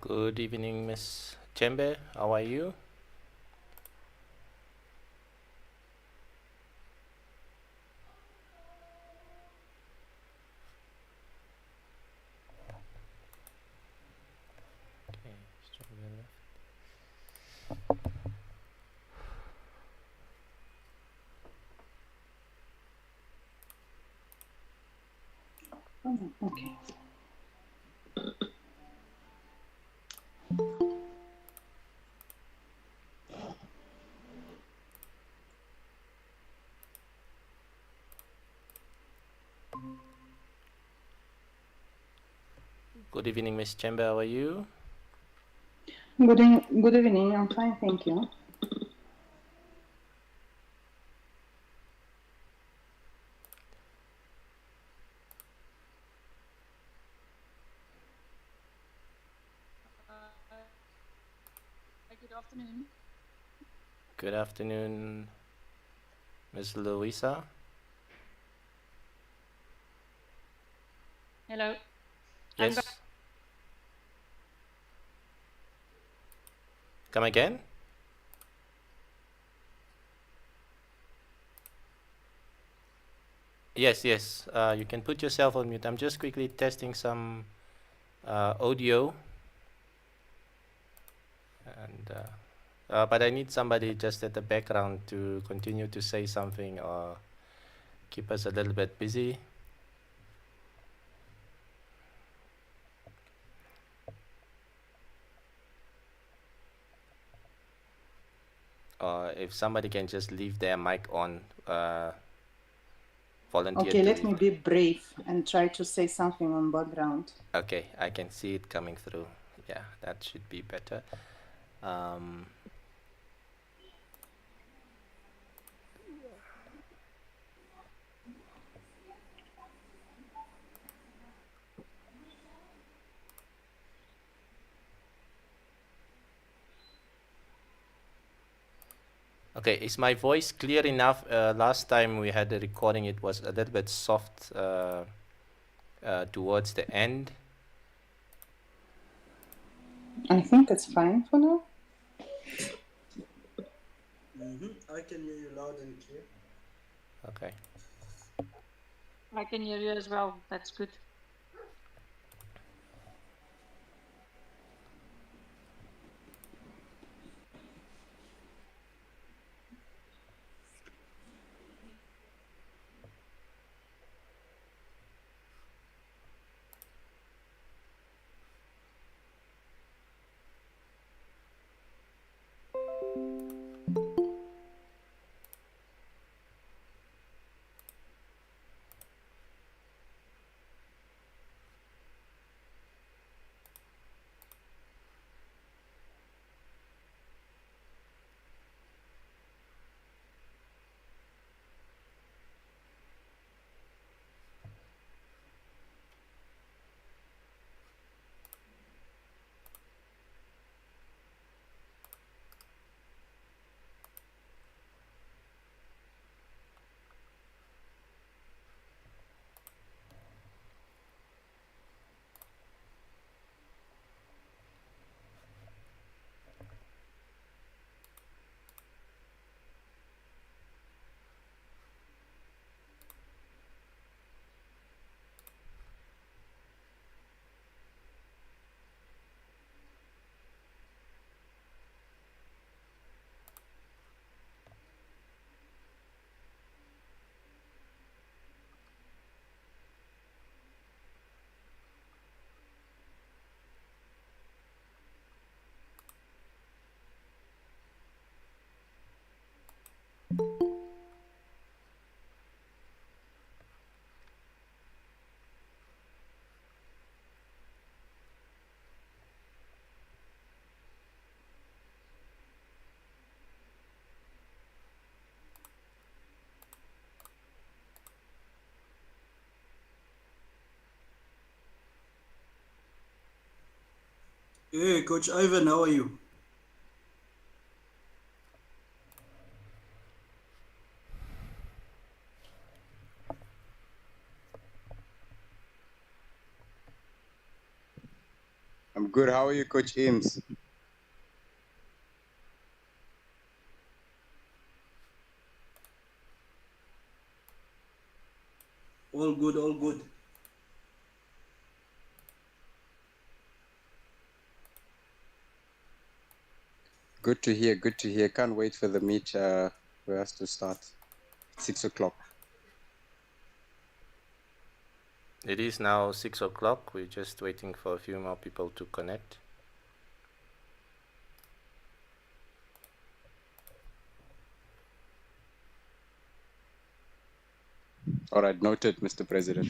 Good evening, Miss Chembe. How are you? Okay, Okay. Good evening, Miss Chembe. How are you? Good evening. I'm fine, thank you. Good afternoon. Good afternoon, Miss Louisa. Hello. Yes. Come again? Yes, yes. You can put yourself on mute. I'm just quickly testing some audio, and but I need somebody just at the background to continue to say something or keep us a little bit busy. Or if somebody can just leave their mic on, volunteer Okay, to let leave. me be brave and try to say something on background. Okay, I can see it coming through. Yeah, that should be better. Um, okay, is my voice clear enough? Last time we had a recording, it was a little bit soft towards the end. I think it's fine for now. I can hear you loud and clear. Okay. I can hear you as well. That's good. Hey, Coach Ivan, how are you? I'm I'm good. How are you, Coach Ames? All good, all good. Good to hear. Good to hear. Can't wait for the meet for us to start. 6 o'clock. It is now 6 o'clock. We're just waiting for a few more people to connect. All right, noted, Mr. President.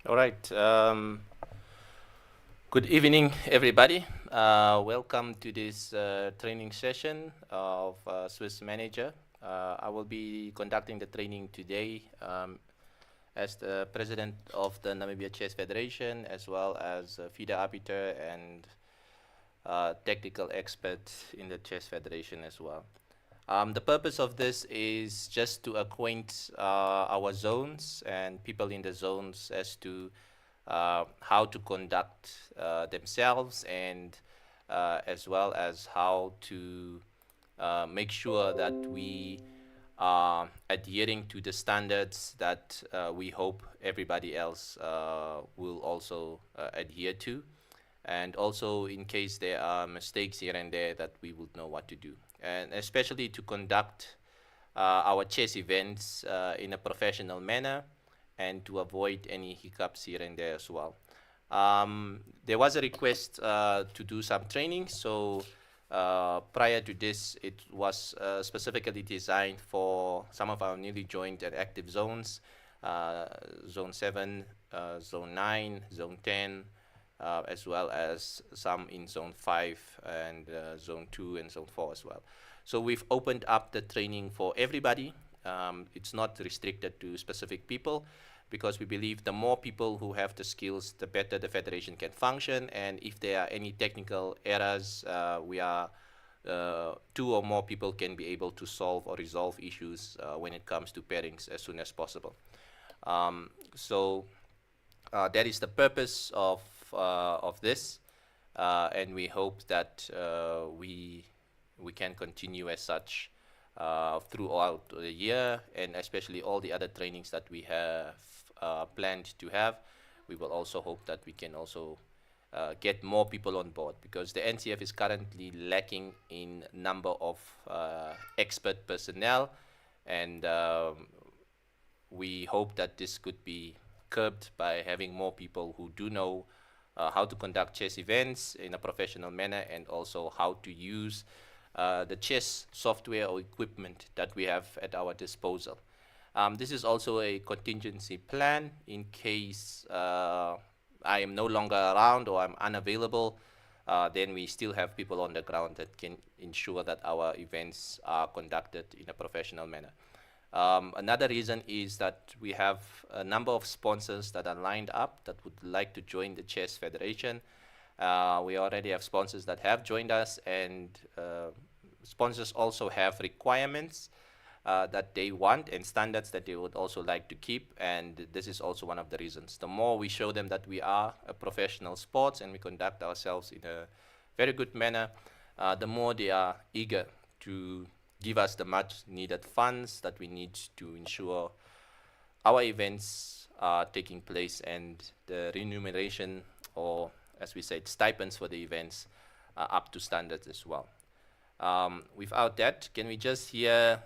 All right. Good evening, everybody. Welcome to this training session of Swiss Manager. I will be conducting the training today as the president of the Namibia Chess Federation, as well as FIDE Arbiter and technical expert in the Chess Federation as well. The purpose of this is just to acquaint our zones and people in the zones as to how to conduct themselves, and as well as how to make sure that we are adhering to the standards that we hope everybody else will also adhere to, and also in case there are mistakes here and there that we would know what to do, and especially to conduct our chess events in a professional manner and to avoid any hiccups here and there as well. There was a request to do some training, so prior to this it was specifically designed for some of our newly joined and active zones, Zone 7, Zone 9, Zone 10, as well as some in Zone 5 and Zone 2 and Zone 4 as well. So we've opened up the training for everybody. It's not restricted to specific people, because we believe the more people who have the skills, the better the federation can function. And if there are any technical errors, we are two or more people can be able to solve or resolve issues when it comes to pairings as soon as possible. So that is the purpose of this, and we hope that we can continue as such throughout the year, and especially all the other trainings that we have planned to have. We will also hope that we can also get more people on board, because the NCF is currently lacking in number of expert personnel, and we hope that this could be curbed by having more people who do know how to conduct chess events in a professional manner, and also how to use the chess software or equipment that we have at our disposal. This is also a contingency plan in case I am no longer around or I'm unavailable. Then we still have people on the ground that can ensure that our events are conducted in a professional manner. Another reason is that we have a number of sponsors that are lined up that would like to join the Chess Federation. We already have sponsors that have joined us, and sponsors also have requirements that they want and standards that they would also like to keep, and this is also one of the reasons. The more we show them that we are a professional sports and we conduct ourselves in a very good manner, the more they are eager to give us the much needed funds that we need to ensure our events are taking place, and the remuneration, or as we said, stipends for the events, are up to standards as well. Without that, can we just hear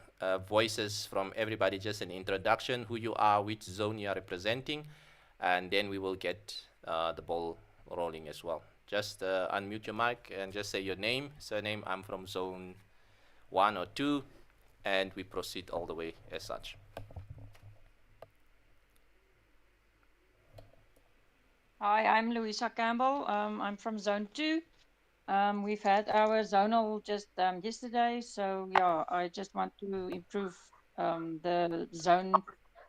voices from everybody, just an introduction, who you are, which zone you are representing, and then we will get the ball rolling as well. Just unmute your mic and just say your name, surname. I'm from zone 1 or 2, and we proceed all the way as such. Hi, I'm Louisa Campbell. I'm from Zone 2. We've had our zonal just yesterday, so yeah, I just want to improve the zone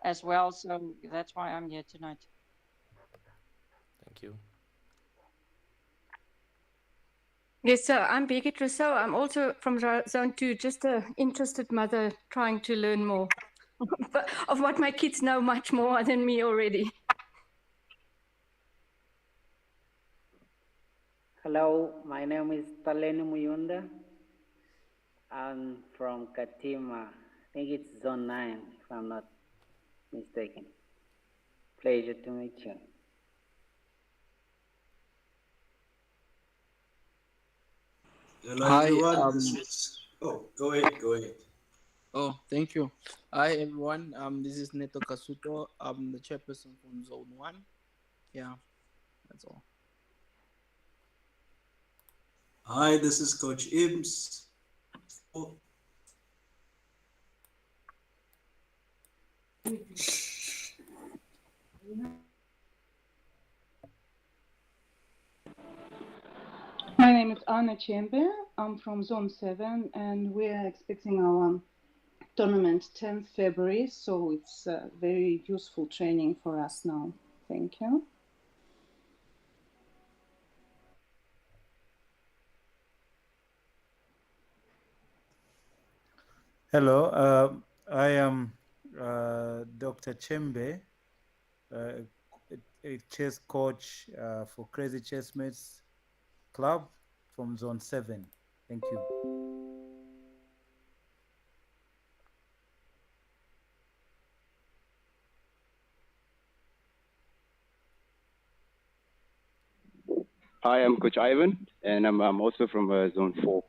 as well, so that's why I'm here tonight. Thank you. Yes, sir. I'm Birgit Rousseau. I'm also from Zone 2, just an interested mother trying to learn more of what my kids know much more than me already. Hello, my name is Taleni Muyunda. I'm from Katima. I think it's Zone 9, if I'm not mistaken. Pleasure to meet you. Hello, Hi, everyone. Oh, go ahead. oh, thank you. Hi, everyone. This is Neto Kasuto. I'm the chairperson from Zone 1. Yeah, that's all. Hi, this is Coach Ibs. Oh. My name is Anna Chembe. I'm from Zone 7, and we are expecting our tournament 10th February, so it's very useful training for us now. Thank you. Hello, I am Dr. Chembe, a chess coach for Crazy Chessmates Club from Zone 7. Thank you. Hi, I'm Coach Ivan, and I'm also from Zone 4.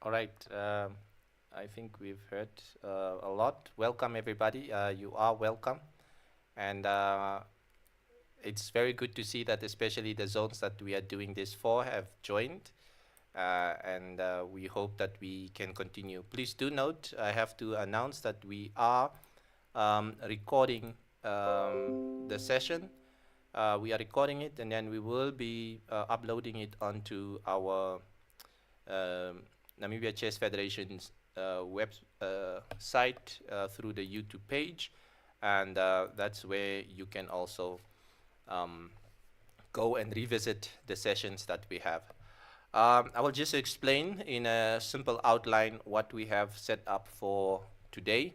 All right. I think we've heard a lot. Welcome, everybody. You are welcome. And it's very good to see that especially the zones that we are doing this for have joined. And we hope that we can continue. Please do note, I have to announce that we are recording the session. We are recording it, and then we will be uploading it onto our Namibia Chess Federation's website through the YouTube page, and that's where you can also go and revisit the sessions that we have. I will just explain in a simple outline what we have set up for today,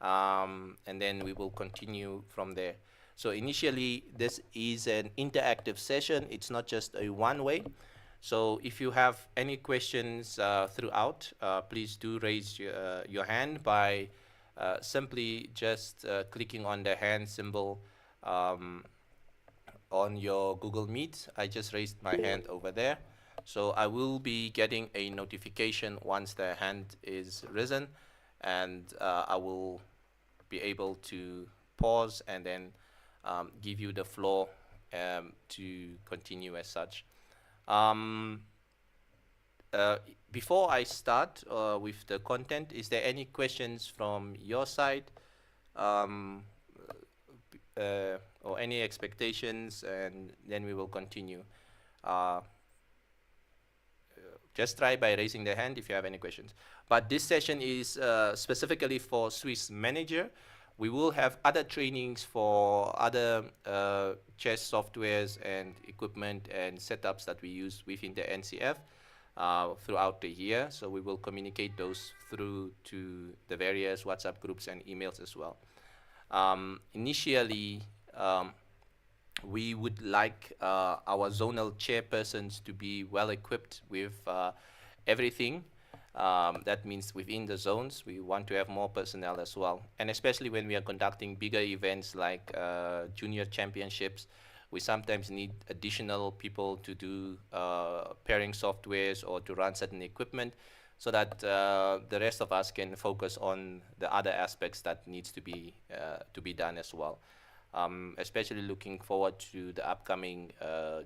and then we will continue from there. So initially, this is an interactive session. It's not just a one-way. So if you have any questions throughout, please do raise your hand by simply just clicking on the hand symbol on your Google Meet. I just raised my hand over there. So I will be getting a notification once the hand is risen, and I will be able to pause and then give you the floor to continue as such. Before I start with the content, is there any questions from your side, or any expectations, and then we will continue. Just try by raising the hand if you have any questions. But this session is specifically for Swiss Manager. We will have other trainings for other chess softwares and equipment and setups that we use within the NCF throughout the year. So we will communicate those through to the various WhatsApp groups and emails as well. Initially, we would like our zonal chairpersons to be well equipped with everything. That means within the zones, we want to have more personnel as well. And especially when we are conducting bigger events like junior championships, we sometimes need additional people to do pairing softwares or to run certain equipment, so that the rest of us can focus on the other aspects that needs to be done as well. Especially looking forward to the upcoming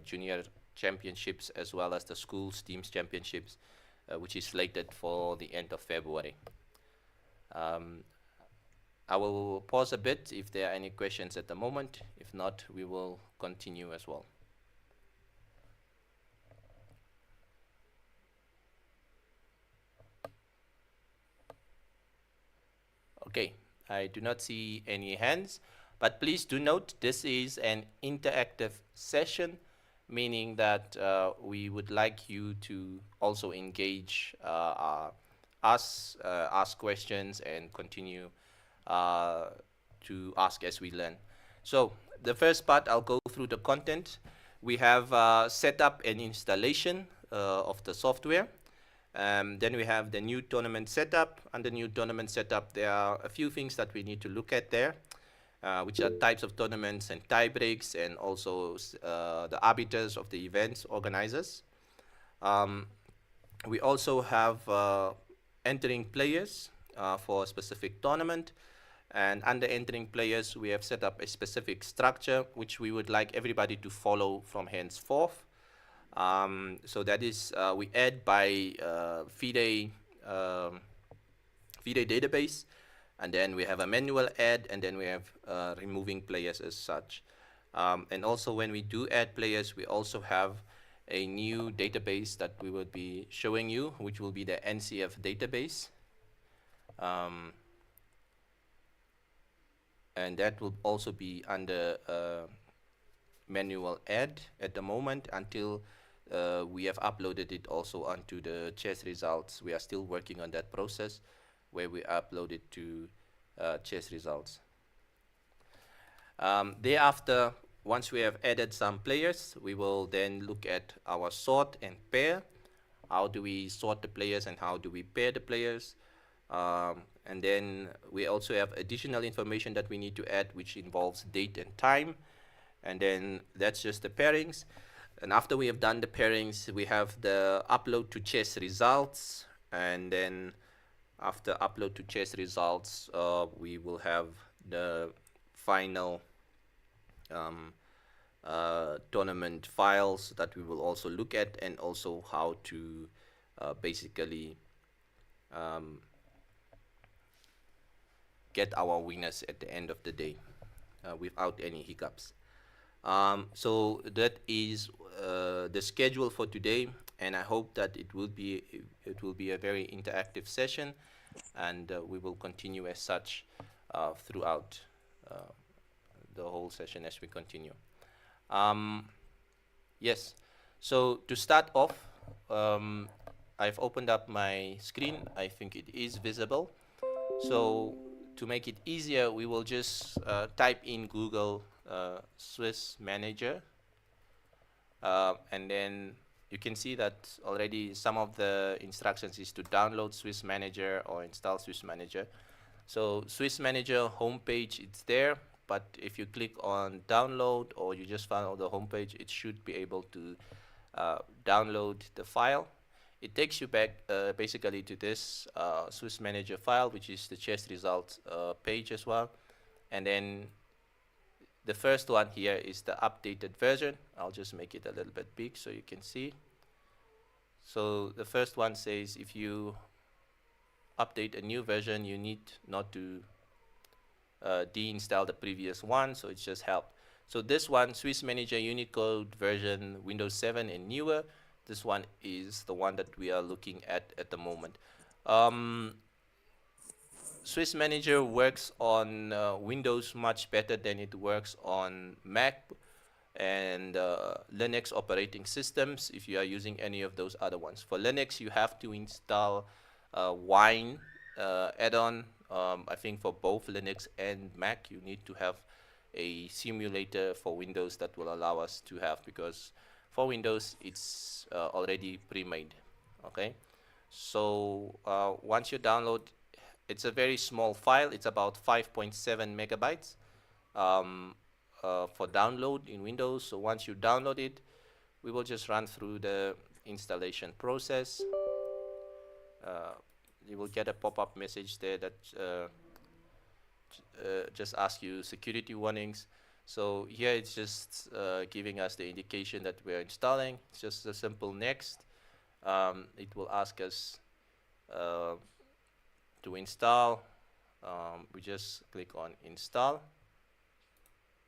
junior championships as well as the schools teams championships, which is slated for the end of February. I will pause a bit if there are any questions at the moment. If not, we will continue as well. Okay, I do not see any hands, but please do note this is an interactive session, meaning that we would like you to also engage us, ask questions, and continue to ask as we learn. So the first part, I'll go through the content. We have set up an installation of the software. Then we have the new tournament setup. Under new tournament setup, there are a few things that we need to look at there, which are types of tournaments and tie breaks, and also the arbiters of the events organizers. We also have entering players for a specific tournament. And under entering players, we have set up a specific structure which we would like everybody to follow from henceforth. So that is, we add by FIDE database, and then we have a manual add, and then we have removing players as such. And also when we do add players, we also have a new database that we will be showing you, which will be the NCF database. And that will also be under manual add at the moment until we have uploaded it also onto the chess results. We are still working on that process where we upload it to chess results. Thereafter, once we have added some players, we will then look at our sort and pair. How do we sort the players and how do we pair the players? And then we also have additional information that we need to add, which involves date and time. And then that's just the pairings. And after we have done the pairings, we have the upload to chess results. And then after upload to chess results, we will have the final tournament files that we will also look at, and also how to basically get our winners at the end of the day without any hiccups. So that is the schedule for today, and I hope that it will be a very interactive session, and we will continue as such throughout the whole session as we continue. Yes, so to start off, I've opened up my screen. I think it is visible. So to make it easier, we will just type in Google Swiss Manager, and then you can see that already some of the instructions is to download Swiss Manager or install Swiss Manager. So Swiss Manager homepage, it's there, but if you click on download or you just follow the homepage, it should be able to download the file. It takes you back basically to this Swiss Manager file, which is the chess results page as well. And then the first one here is the updated version. I'll just make it a little bit big so you can see. So the first one says if you update a new version, you need not to deinstall the previous one, so it's just help. So this one, Swiss Manager Unicode version Windows 7 and newer, this one is the one that we are looking at the moment. Swiss Manager works on Windows much better than it works on Mac and Linux operating systems if you are using any of those other ones. For Linux, you have to install Wine add-on. I think for both Linux and Mac, you need to have a simulator for Windows that will allow us to have, because for Windows, it's already pre-made. Okay, so once you download, it's a very small file. It's about 5.7 megabytes for download in Windows. So once you download it, we will just run through the installation process. You will get a pop-up message there that just asks you security warnings. So here it's just giving us the indication that we're installing. It's just a simple next. It will ask us to install. We just click on install.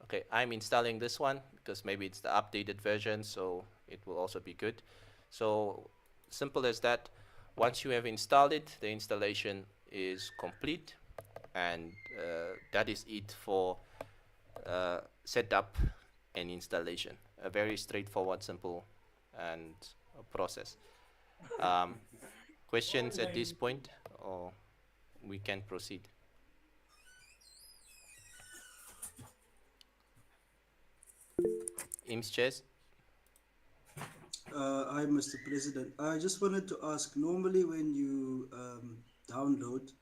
Okay, I'm installing this one because maybe it's the updated version, so it will also be good. So simple as that. Once you have installed it, the installation is complete, and that is it for setup and installation. A very straightforward, simple, and process. Questions at this point, or we can proceed? IMS Chess? Hi, Mr. President. I just wanted to ask, normally when you download,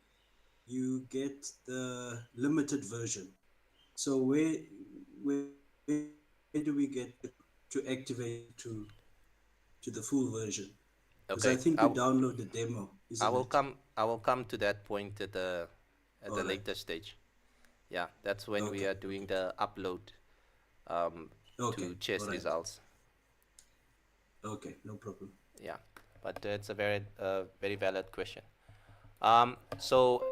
you get the limited version. So where do we get to activate to the full version? Because Okay, I think we download the demo. I will come to that point at the later stage. Yeah, that's when we are doing the upload to chess results. Okay, no problem. Yeah, but it's a very very valid question. So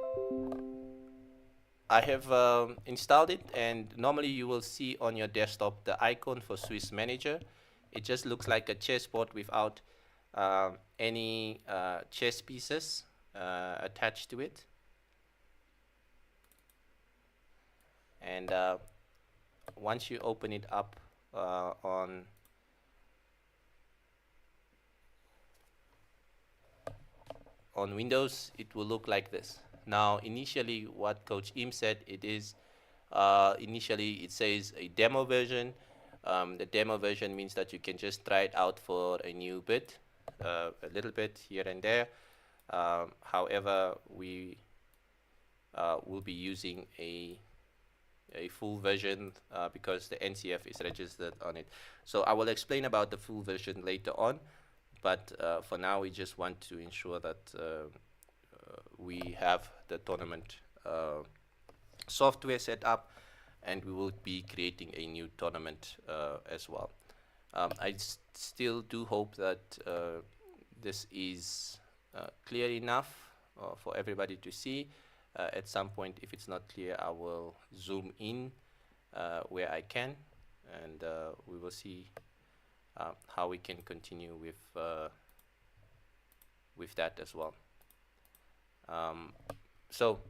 I have installed it, and normally you will see on your desktop the icon for Swiss Manager. It just looks like a chessboard without any chess pieces attached to it. And once you open it up on Windows, it will look like this. Now, initially, what Coach Im said, it is initially it says a demo version. The demo version means that you can just try it out for a new bit, a little bit here and there. However, we will be using a full version because the NCF is registered on it. So I will explain about the full version later on. But for now, we just want to ensure that we have the tournament software set up, and we will be creating a new tournament as well. I still do hope that this is clear enough for everybody to see. At some point, if it's not clear, I will zoom in where I can, and we will see how we can continue with that as well. So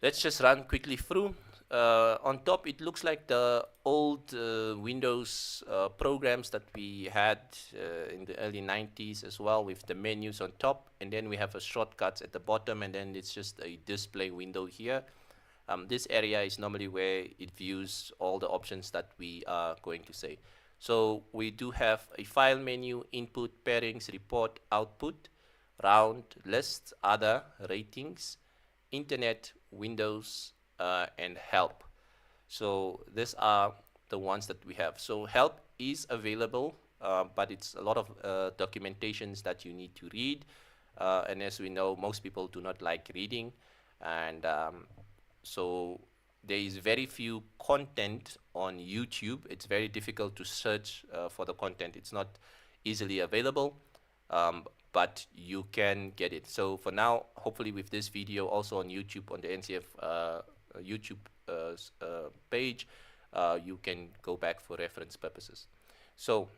let's just run quickly through. On top, it looks like the old Windows programs that we had in the early 90s as well, with the menus on top, and then we have a shortcuts at the bottom, and then it's just a display window here. This area is normally where it views all the options that we are going to say. So we do have a file menu, input, pairings, report, output, round, list, other, ratings, internet, Windows, and help. So these are the ones that we have. So help is available, but it's a lot of documentations that you need to read. And as we know, most people do not like reading. And so there is very few content on YouTube. It's very difficult to search for the content. It's not easily available, but you can get it. So for now, hopefully with this video also on YouTube, on the NCF YouTube page, you can go back for reference purposes. So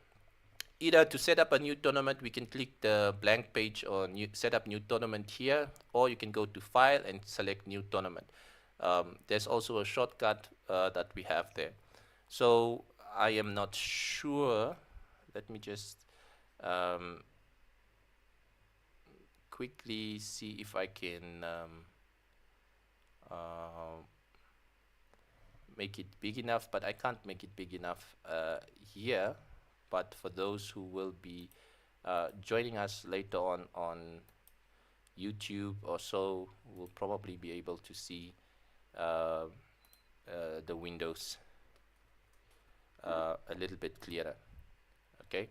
either to set up a new tournament, we can click the blank page on set up new tournament here, or you can go to file and select new tournament. There's also a shortcut that we have there. So I am not sure. Let me just quickly see if I can make it big enough, but I can't make it big enough here. But for those who will be joining us later on YouTube or so, will probably be able to see the windows a little bit clearer. Okay,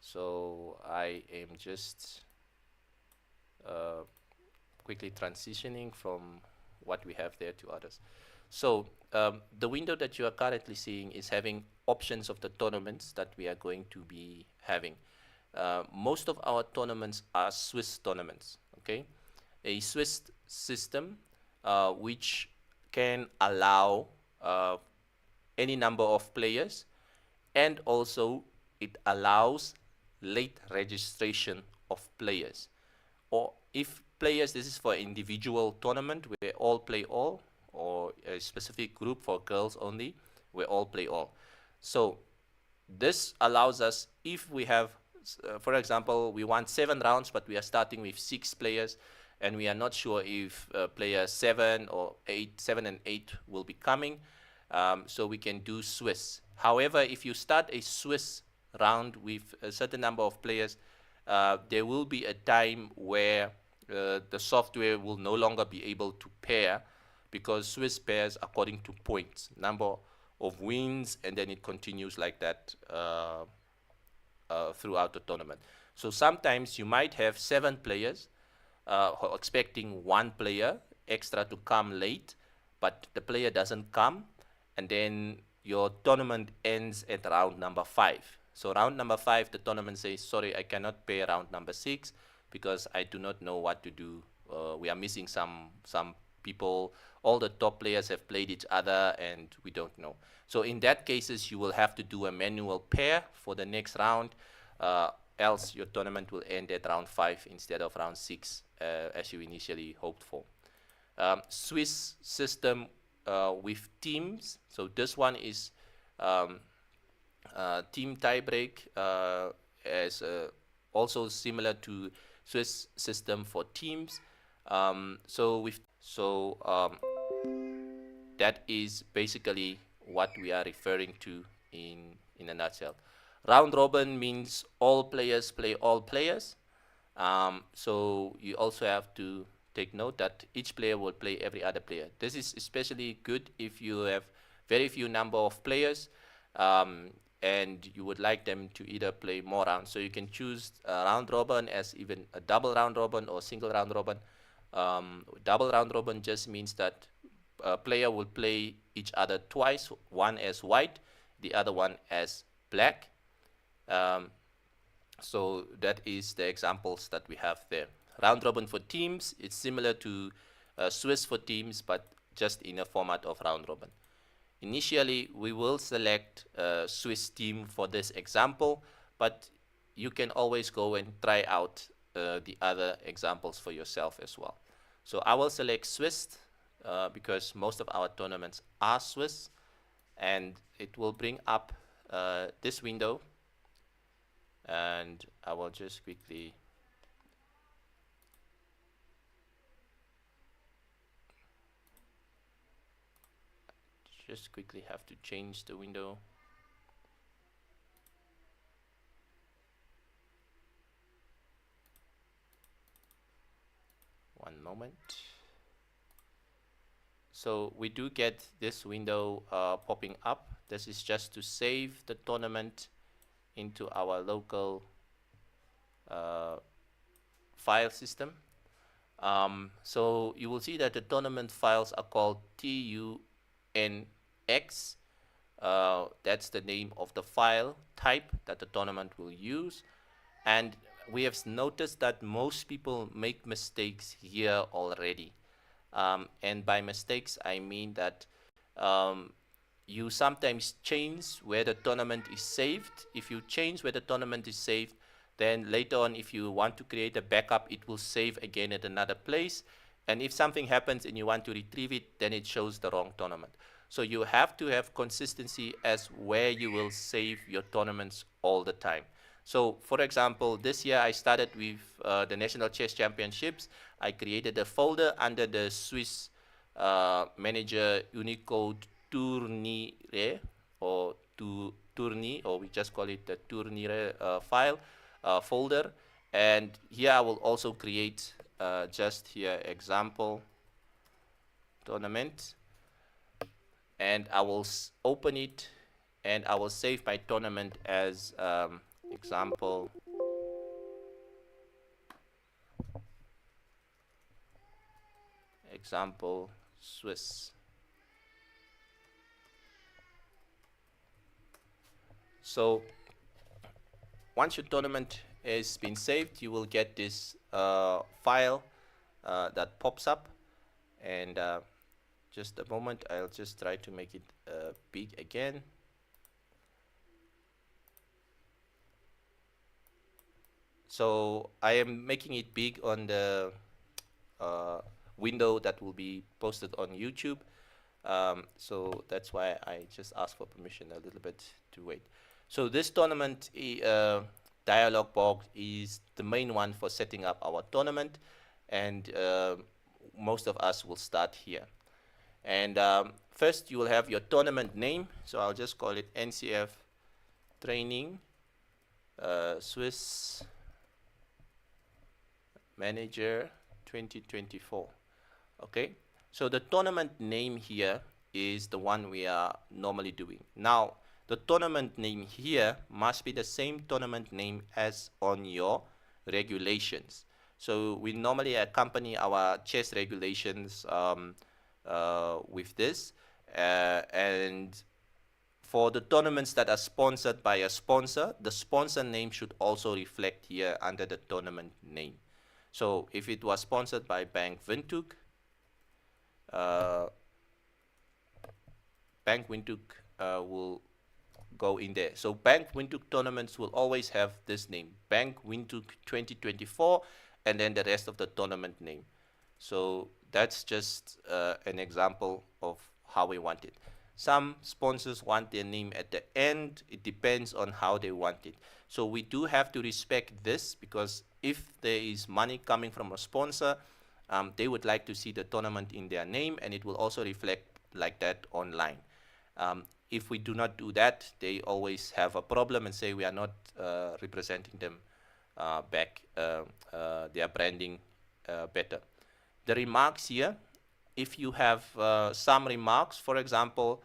so I am just quickly transitioning from what we have there to others. So the window that you are currently seeing is having options of the tournaments that we are going to be having. Most of our tournaments are Swiss tournaments, okay? A Swiss system which can allow any number of players, and also it allows late registration of players. Or if players, this is for individual tournament where all play all, or a specific group for girls only, where all play all. So this allows us, if we have, for example, we want 7 rounds, but we are starting with 6 players, and we are not sure if player 7 and 8 will be coming, so we can do Swiss. However, if you start a Swiss round with a certain number of players, there will be a time where the software will no longer be able to pair, because Swiss pairs according to points, number of wins, and then it continues like that throughout the tournament. So sometimes you might have 7 players expecting 1 player extra to come late, but the player doesn't come, and then your tournament ends at round number 5. So round number 5, the tournament says, sorry, I cannot pay round number 6 because I do not know what to do. We are missing some people. All the top players have played each other and we don't know. So in that cases, you will have to do a manual pair for the next round, else your tournament will end at round 5 instead of round 6 as you initially hoped for. Swiss system with teams. So this one is team tiebreak, as also similar to Swiss system for teams. That is basically what we are referring to in a nutshell. Round robin means all players play all players. So you also have to take note that each player will play every other player. This is especially good if you have very few number of players and you would like them to either play more rounds. So you can choose a round robin as even a double round robin or single round robin. Double round robin just means that a player will play each other twice, one as white, the other one as black. So that is the examples that we have there. Round robin for teams, it's similar to Swiss for teams, but just in a format of round robin. Initially, we will select a Swiss team for this example, but you can always go and try out the other examples for yourself as well. So I will select Swiss because most of our tournaments are Swiss, and it will bring up this window, and I will just quickly have to change the window. One moment. So we do get this window popping up. This is just to save the tournament into our local file system. So you will see that the tournament files are called TUNX. That's the name of the file type that the tournament will use. And we have noticed that most people make mistakes here already. And by mistakes, I mean that you sometimes change where the tournament is saved. If you change where the tournament is saved, then later on, if you want to create a backup, it will save again at another place. And if something happens and you want to retrieve it, then it shows the wrong tournament. So you have to have consistency as where you will save your tournaments all the time. So for example, this year I started with the National Chess Championships. I created a folder under the Swiss Manager Unicode Tournire or Tourni, or we just call it the Tournire file folder. And here I will also create just here example tournament, and I will open it and I will save my tournament as example Swiss. So once your tournament has been saved, you will get this file that pops up. And just a moment, I'll just try to make it big again. So I am making it big on the window that will be posted on YouTube. So that's why I just asked for permission a little bit to wait. So this tournament dialog box is the main one for setting up our tournament, and most of us will start here. And first you will have your tournament name, so I'll just call it NCF Trainin Swiss Manager 2024. Okay, so the tournament name here is the one we are normally doing. Now the tournament name here must be the same tournament name as on your regulations. So we normally accompany our chess regulations with this, and for the tournaments that are sponsored by a sponsor, the sponsor name should also reflect here under the tournament name. So if it was sponsored by Bank Windhoek, Bank Windhoek will go in there. So Bank Windhoek tournaments will always have this name, Bank Windhoek 2024, and then the rest of the tournament name. So that's just an example of how we want it. Some sponsors want their name at the end. It depends on how they want it. So we do have to respect this, because if there is money coming from a sponsor, they would like to see the tournament in their name, and it will also reflect like that online. If we do not do that, they always have a problem and say we are not representing them back, their branding better. The remarks here, if you have some remarks, for example,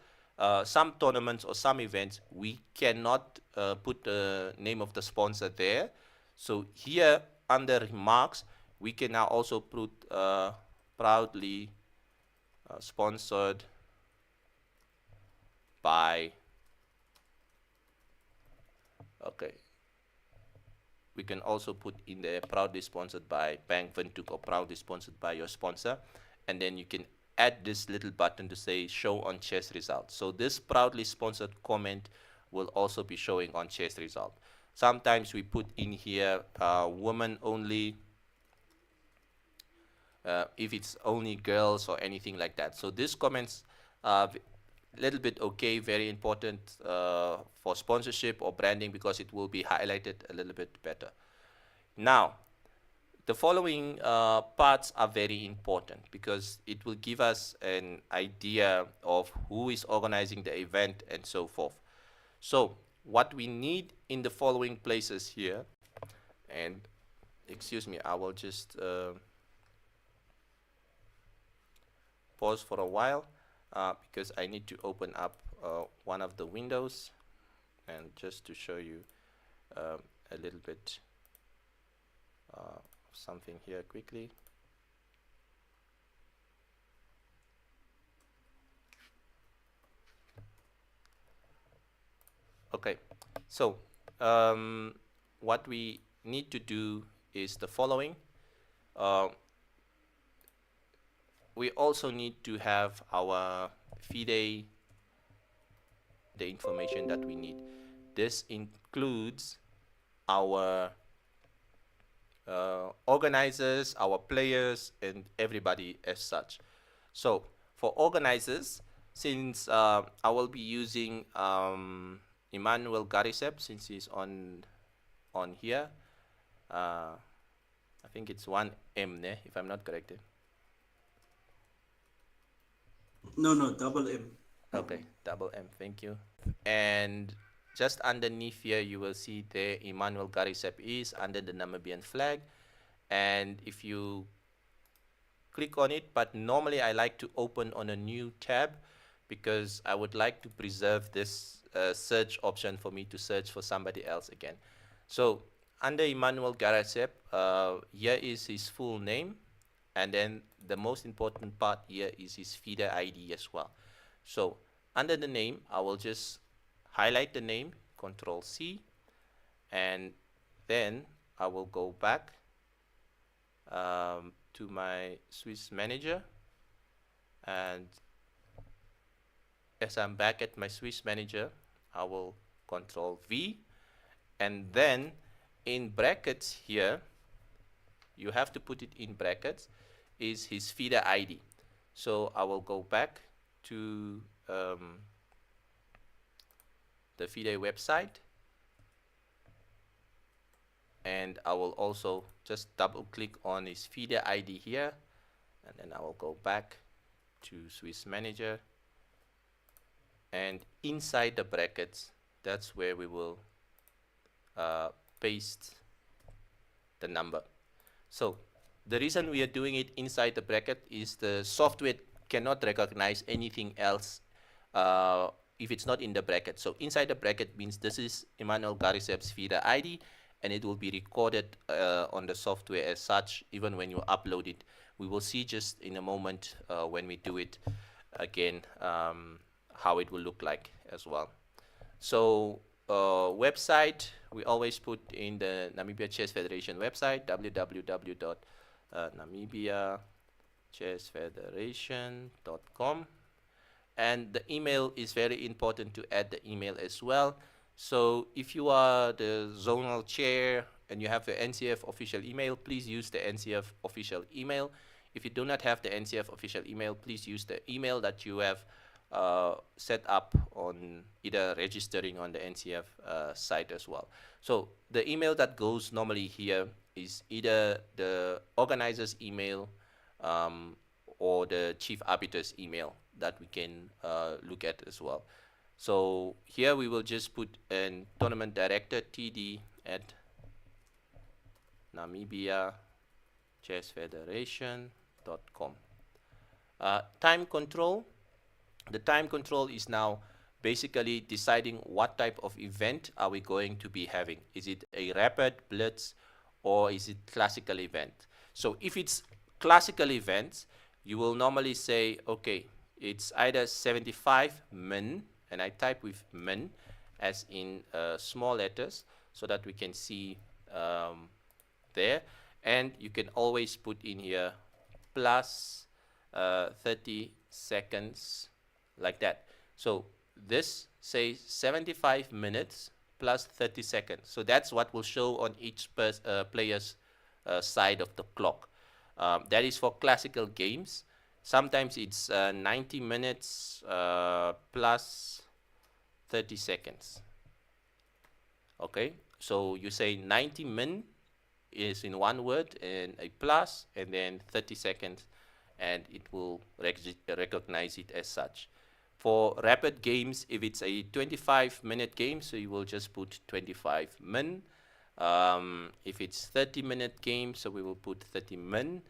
some tournaments or some events, we cannot put the name of the sponsor there. So here under remarks, we can now also put proudly sponsored by, okay. We can also put in there proudly sponsored by Bank Windhoek or proudly sponsored by your sponsor. And then you can add this little button to say show on chess results. So this proudly sponsored comment will also be showing on chess result. Sometimes we put in here women only, if it's only girls or anything like that. So these comments are a little bit okay, very important for sponsorship or branding, because it will be highlighted a little bit better. Now, the following parts are very important, because it will give us an idea of who is organizing the event and so forth. So what we need in the following places here, and excuse me, I will just pause for a while because I need to open up one of the windows, and just to show you a little bit something here quickly. Okay, so what we need to do is the following. We also need to have our FIDE, the information that we need. This includes our organizers, our players, and everybody as such. So for organizers, since I will be using Emmanuel Garisep, since he's on here, I think it's 1M, if I'm not correct. No, double M. Okay, double M, thank you. And just underneath here, you will see there Emmanuel Garisep is under the Namibian flag. And if you click on it, but normally I like to open on a new tab because I would like to preserve this search option for me to search for somebody else again. So under Emmanuel Garisep, here is his full name. And then the most important part here is his FIDE ID as well. So under the name, I will just highlight the name, Control C, and then I will go back to my Swiss manager, and as I'm back at my Swiss manager, I will Control V, and then in brackets here, you have to put it in brackets, is his FIDE ID. So I will go back to the FIDE website, and I will also just double click on his FIDE ID here, and then I will go back to Swiss manager, and inside the brackets, that's where we will paste the number. So the reason we are doing it inside the bracket is the software cannot recognize anything else if it's not in the bracket. So inside the bracket means this is Emmanuel Garisep's FIDE ID, and it will be recorded on the software as such, even when you upload it. We will see just in a moment when we do it again how it will look like as well. So website, we always put in the Namibia Chess Federation website, www.namibiachessfederation.com. And the email is very important to add the email as well. So if you are the zonal chair and you have the NCF official email, please use the NCF official email. If you do not have the NCF official email, please use the email that you have set up on either registering on the NCF site as well. So the email that goes normally here is either the organizer's email or the chief arbiter's email that we can look at as well. So here we will just put an tournament director TD at NamibiaChessFederation.com. Time control. The time control is now basically deciding what type of event are we going to be having. Is it a rapid, blitz, or is it classical event? So if it's classical events, you will normally say, okay, it's either 75 min, and I type with min as in small letters so that we can see there. And you can always put in here plus 30 seconds like that. So this says 75 minutes plus 30 seconds. So that's what will show on each player's side of the clock. That is for classical games. Sometimes it's 90 minutes plus 30 seconds. Okay, so you say 90 min is in one word and a plus, and then 30 seconds, and it will recognize it as such. For rapid games, if it's a 25-minute game, so you will just put 25 min. If it's 30-minute game, so we will put 30 min.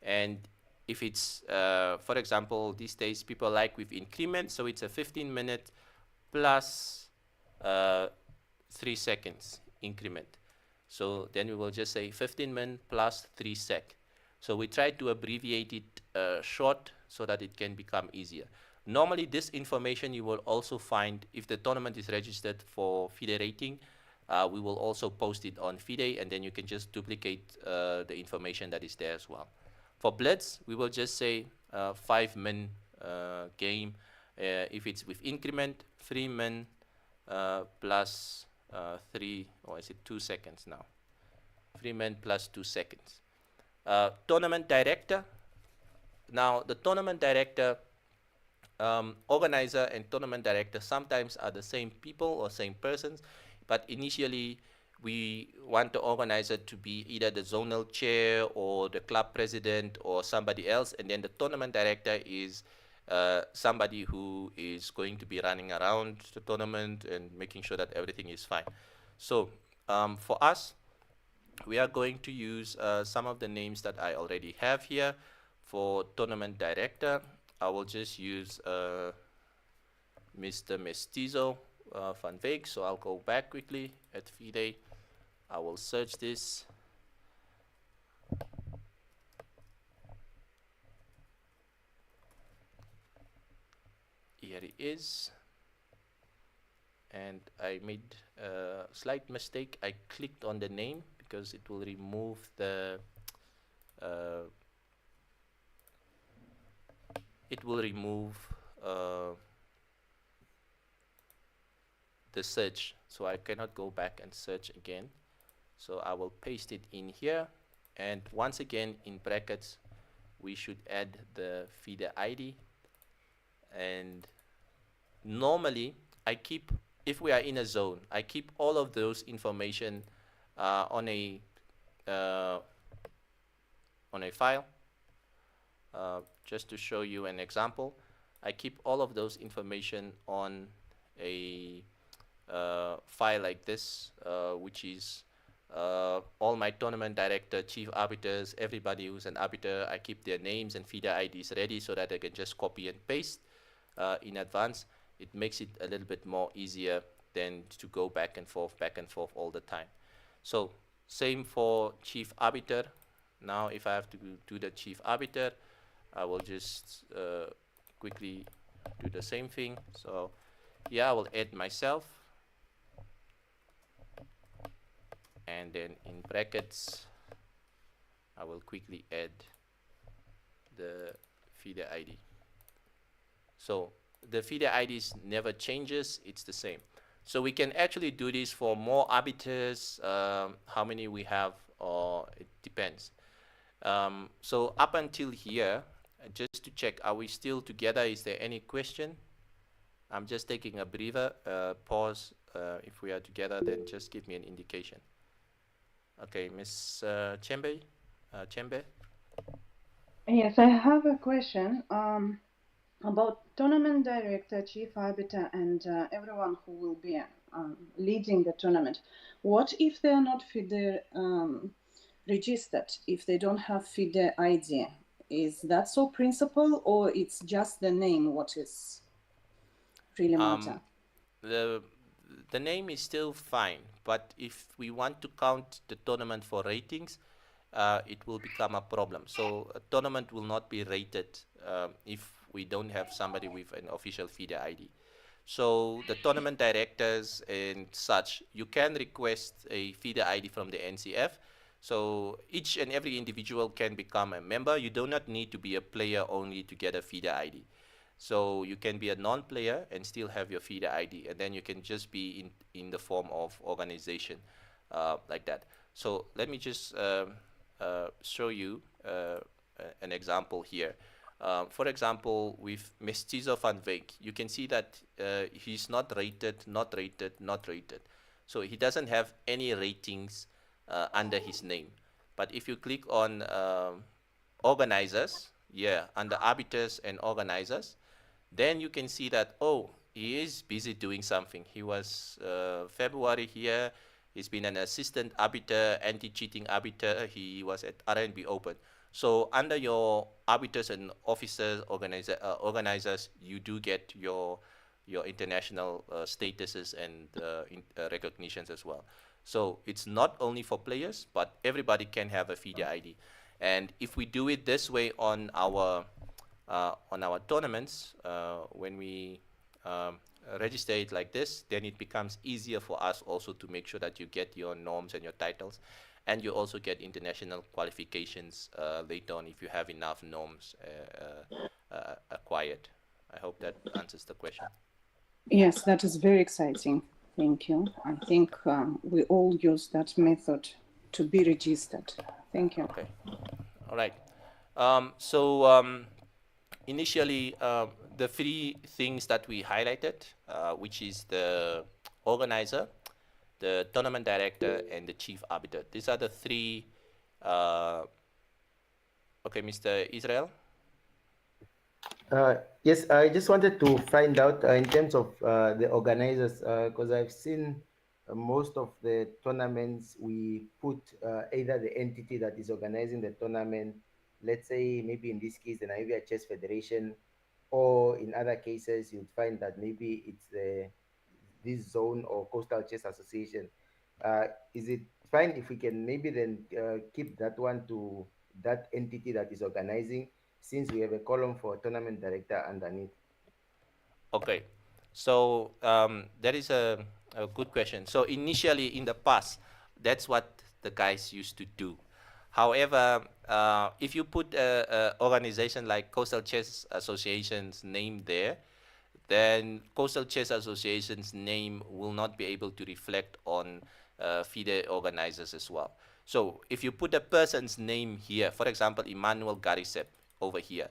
And if it's, for example, these days people like with increment, so it's a 15-minute plus 3 seconds increment. So then we will just say 15-min plus 3 sec. So we try to abbreviate it short so that it can become easier. Normally, this information you will also find if the tournament is registered for FIDE rating. We will also post it on FIDE, and then you can just duplicate the information that is there as well. For Blitz, we will just say 5-min game. If it's with increment, 3-min plus 3, or is it 2 seconds now? 3-min plus 2 seconds. Tournament director. Now, the tournament director, organizer and tournament director sometimes are the same people or same persons, but initially we want the organizer to be either the zonal chair or the club president or somebody else, and then the tournament director is somebody who is going to be running around the tournament and making sure that everything is fine. So for us, we are going to use some of the names that I already have here. For tournament director, I will just use Mr. Mestizo van Veek. So I'll go back quickly at FIDE. I will search this. Here it is. And I made a slight mistake. I clicked on the name because it will remove the the search, so I cannot go back and search again. So I will paste it in here, and once again in brackets we should add the FIDE ID. And normally I keep, if we are in a zone, I keep all of those information on a file. Just to show you an example, I keep all of those information on a file like this, which is all my tournament director, chief arbiters, everybody who's an arbiter. I keep their names and FIDE IDs ready so that I can just copy and paste in advance. It makes it a little bit more easier than to go back and forth all the time. So same for chief arbiter. Now if I have to do the chief arbiter, I will just quickly do the same thing. So yeah, I will add myself, and then in brackets I will quickly add the FIDE ID. So the FIDE IDs never changes, it's the same. So we can actually do this for more arbiters. How many we have, or it depends. So up until here, just to check, are we still together? Is there any question? I'm just taking a breather, pause. If we are together, then just give me an indication. Okay, Miss Chembe? Chembe? Yes, I have a question about tournament director, chief arbiter, and everyone who will be leading the tournament. What if they are not FIDE registered, if they don't have FIDE ID? Is that so principle, or it's just the name what is really matter? The name is still fine, but if we want to count the tournament for ratings, it will become a problem. So a tournament will not be rated if we don't have somebody with an official FIDE ID. So the tournament directors and such, you can request a FIDE ID from the NCF. So each and every individual can become a member. You do not need to be a player only to get a FIDE ID. So you can be a non-player and still have your FIDE ID, and then you can just be in the form of organization like that. So let me just show you an example here. For example, with Mestizo van Veek, you can see that he's not rated, not rated, not rated. So he doesn't have any ratings under his name. But if you click on organizers, yeah, under arbiters and organizers, then you can see that, oh, he is busy doing something. He was February here, He's been an assistant arbiter, anti-cheating arbiter. He was at RNB Open. So under your arbiters and officers, organizers, you do get your international statuses and recognitions as well. So it's not only for players, but everybody can have a FIDE ID. And if we do it this way on our tournaments, when we register it like this, then it becomes easier for us also to make sure that you get your norms and your titles, and you also get international qualifications later on if you have enough norms acquired. I hope that answers the question. Yes, that is very exciting. Thank you. I think we all use that method to be registered. Thank you. Okay. All right. Initially, the three things that we highlighted, which is the organizer, the tournament director, and the chief arbiter. These are the three. Okay, Mr. Israel. Yes, I just wanted to find out in terms of the organizers, because I've seen most of the tournaments, we put either the entity that is organizing the tournament, let's say maybe in this case, the Namibia Chess Federation, or in other cases, you'd find that maybe it's this zone or Coastal Chess Association. Is it fine if we can maybe then keep that one to that entity that is organizing, since we have a column for tournament director underneath? Okay, so that is a good question. So initially in the past, that's what the guys used to do. However, if you put an organization like Coastal Chess Association's name there, then Coastal Chess Association's name will not be able to reflect on FIDE organizers as well. So if you put a person's name here, for example, Emmanuel Garisep over here,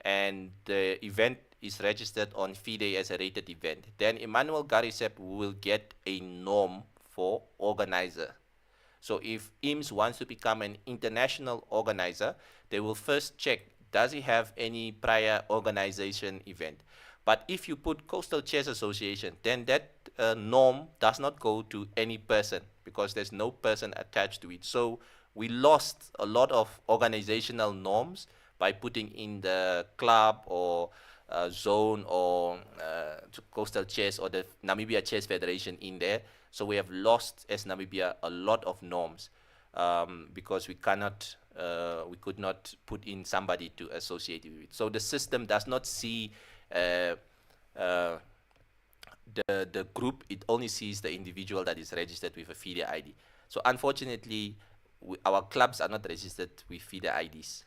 and the event is registered on FIDE as a rated event, then Emmanuel Garisep will get a norm for organizer. So if IMS wants to become an international organizer, they will first check, does he have any prior organization event? But if you put Coastal Chess Association, then that norm does not go to any person because there's no person attached to it. So we lost a lot of organizational norms by putting in the club or zone or Coastal Chess or the Namibia Chess Federation in there. So we have lost as Namibia a lot of norms because we could not put in somebody to associate it with. So the system does not see the group, it only sees the individual that is registered with a FIDE ID. So unfortunately, our clubs are not registered with FIDE IDs.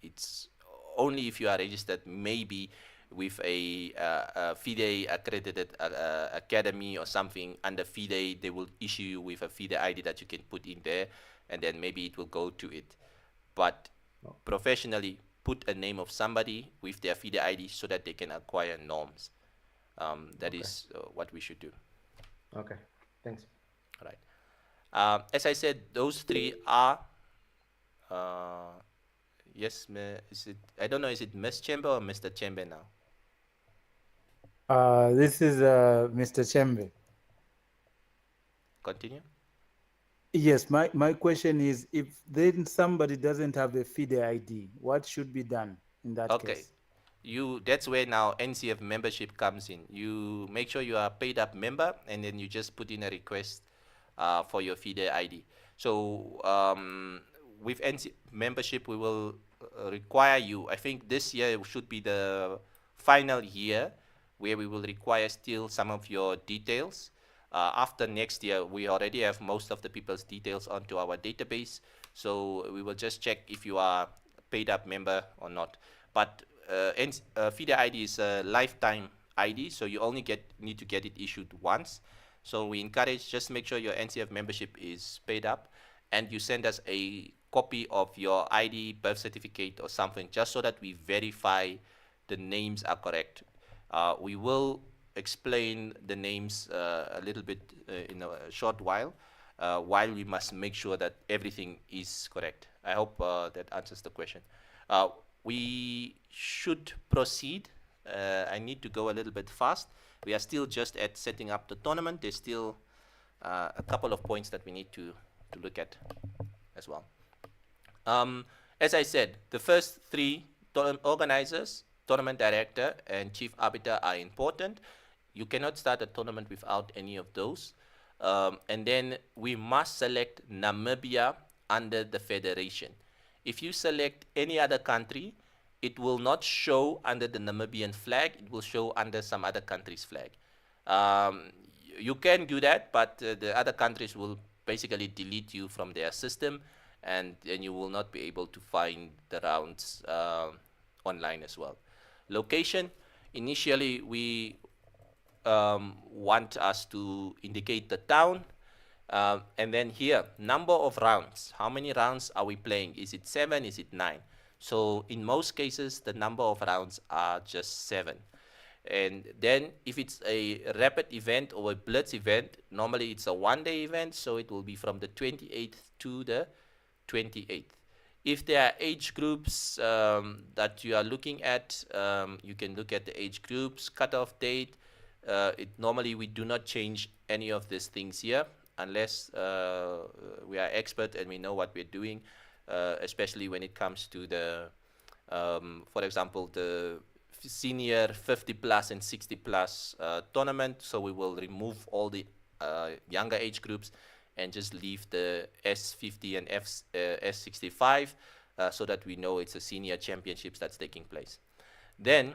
It's only if you are registered maybe with a FIDE accredited academy or something under FIDE, they will issue you with a FIDE ID that you can put in there, and then maybe it will go to it. But professionally, put a name of somebody with their FIDE ID so that they can acquire norms. That is what we should do. Okay, thanks. All right. As I said, those three are, yes, is it, I don't know, is it Ms. Chamber or Mr. Chamber now? This is Mr. Chamber. Continue. Yes, my question is, if then somebody doesn't have a FIDE ID, what should be done in that case? That's where now NCF membership comes in. You make sure you are a paid up member, and then you just put in a request for your FIDE ID. So with NCF membership, we will require you, I think this year should be the final year where we will require still some of your details. After next year, we already have most of the people's details onto our database. So we will just check if you are a paid up member or not. But FIDE ID is a lifetime ID, so you only need to get it issued once. So we encourage, just make sure your NCF membership is paid up, and you send us a copy of your ID, birth certificate or something, just so that we verify the names are correct. We will explain the names a little bit in a short while we must make sure that everything is correct. I hope that answers the question. We should proceed. I need to go a little bit fast. We are still just at setting up the tournament. There's still a couple of points that we need to look at as well. As I said, the first three organizers, tournament director, and chief arbiter are important. You cannot start a tournament without any of those. And then we must select Namibia under the federation. If you select any other country, it will not show under the Namibian flag, it will show under some other country's flag. You can do that, but the other countries will basically delete you from their system, and then you will not be able to find the rounds online as well. Location, initially we want us to indicate the town, and then here, number of rounds. How many rounds are we playing? Is it 7? Is it 9? So in most cases, the number of rounds are just 7. And then if it's a rapid event or a blitz event, normally it's a one-day event, so it will be from the 28th to the 28th. If there are age groups that you are looking at, you can look at the age groups, cutoff date. Normally we do not change any of these things here unless we are expert and we know what we're doing, especially when it comes to the, for example, the senior 50 plus and 60 plus tournament. So we will remove all the younger age groups and just leave the S50 and S65 so that we know it's a senior championships that's taking place. Then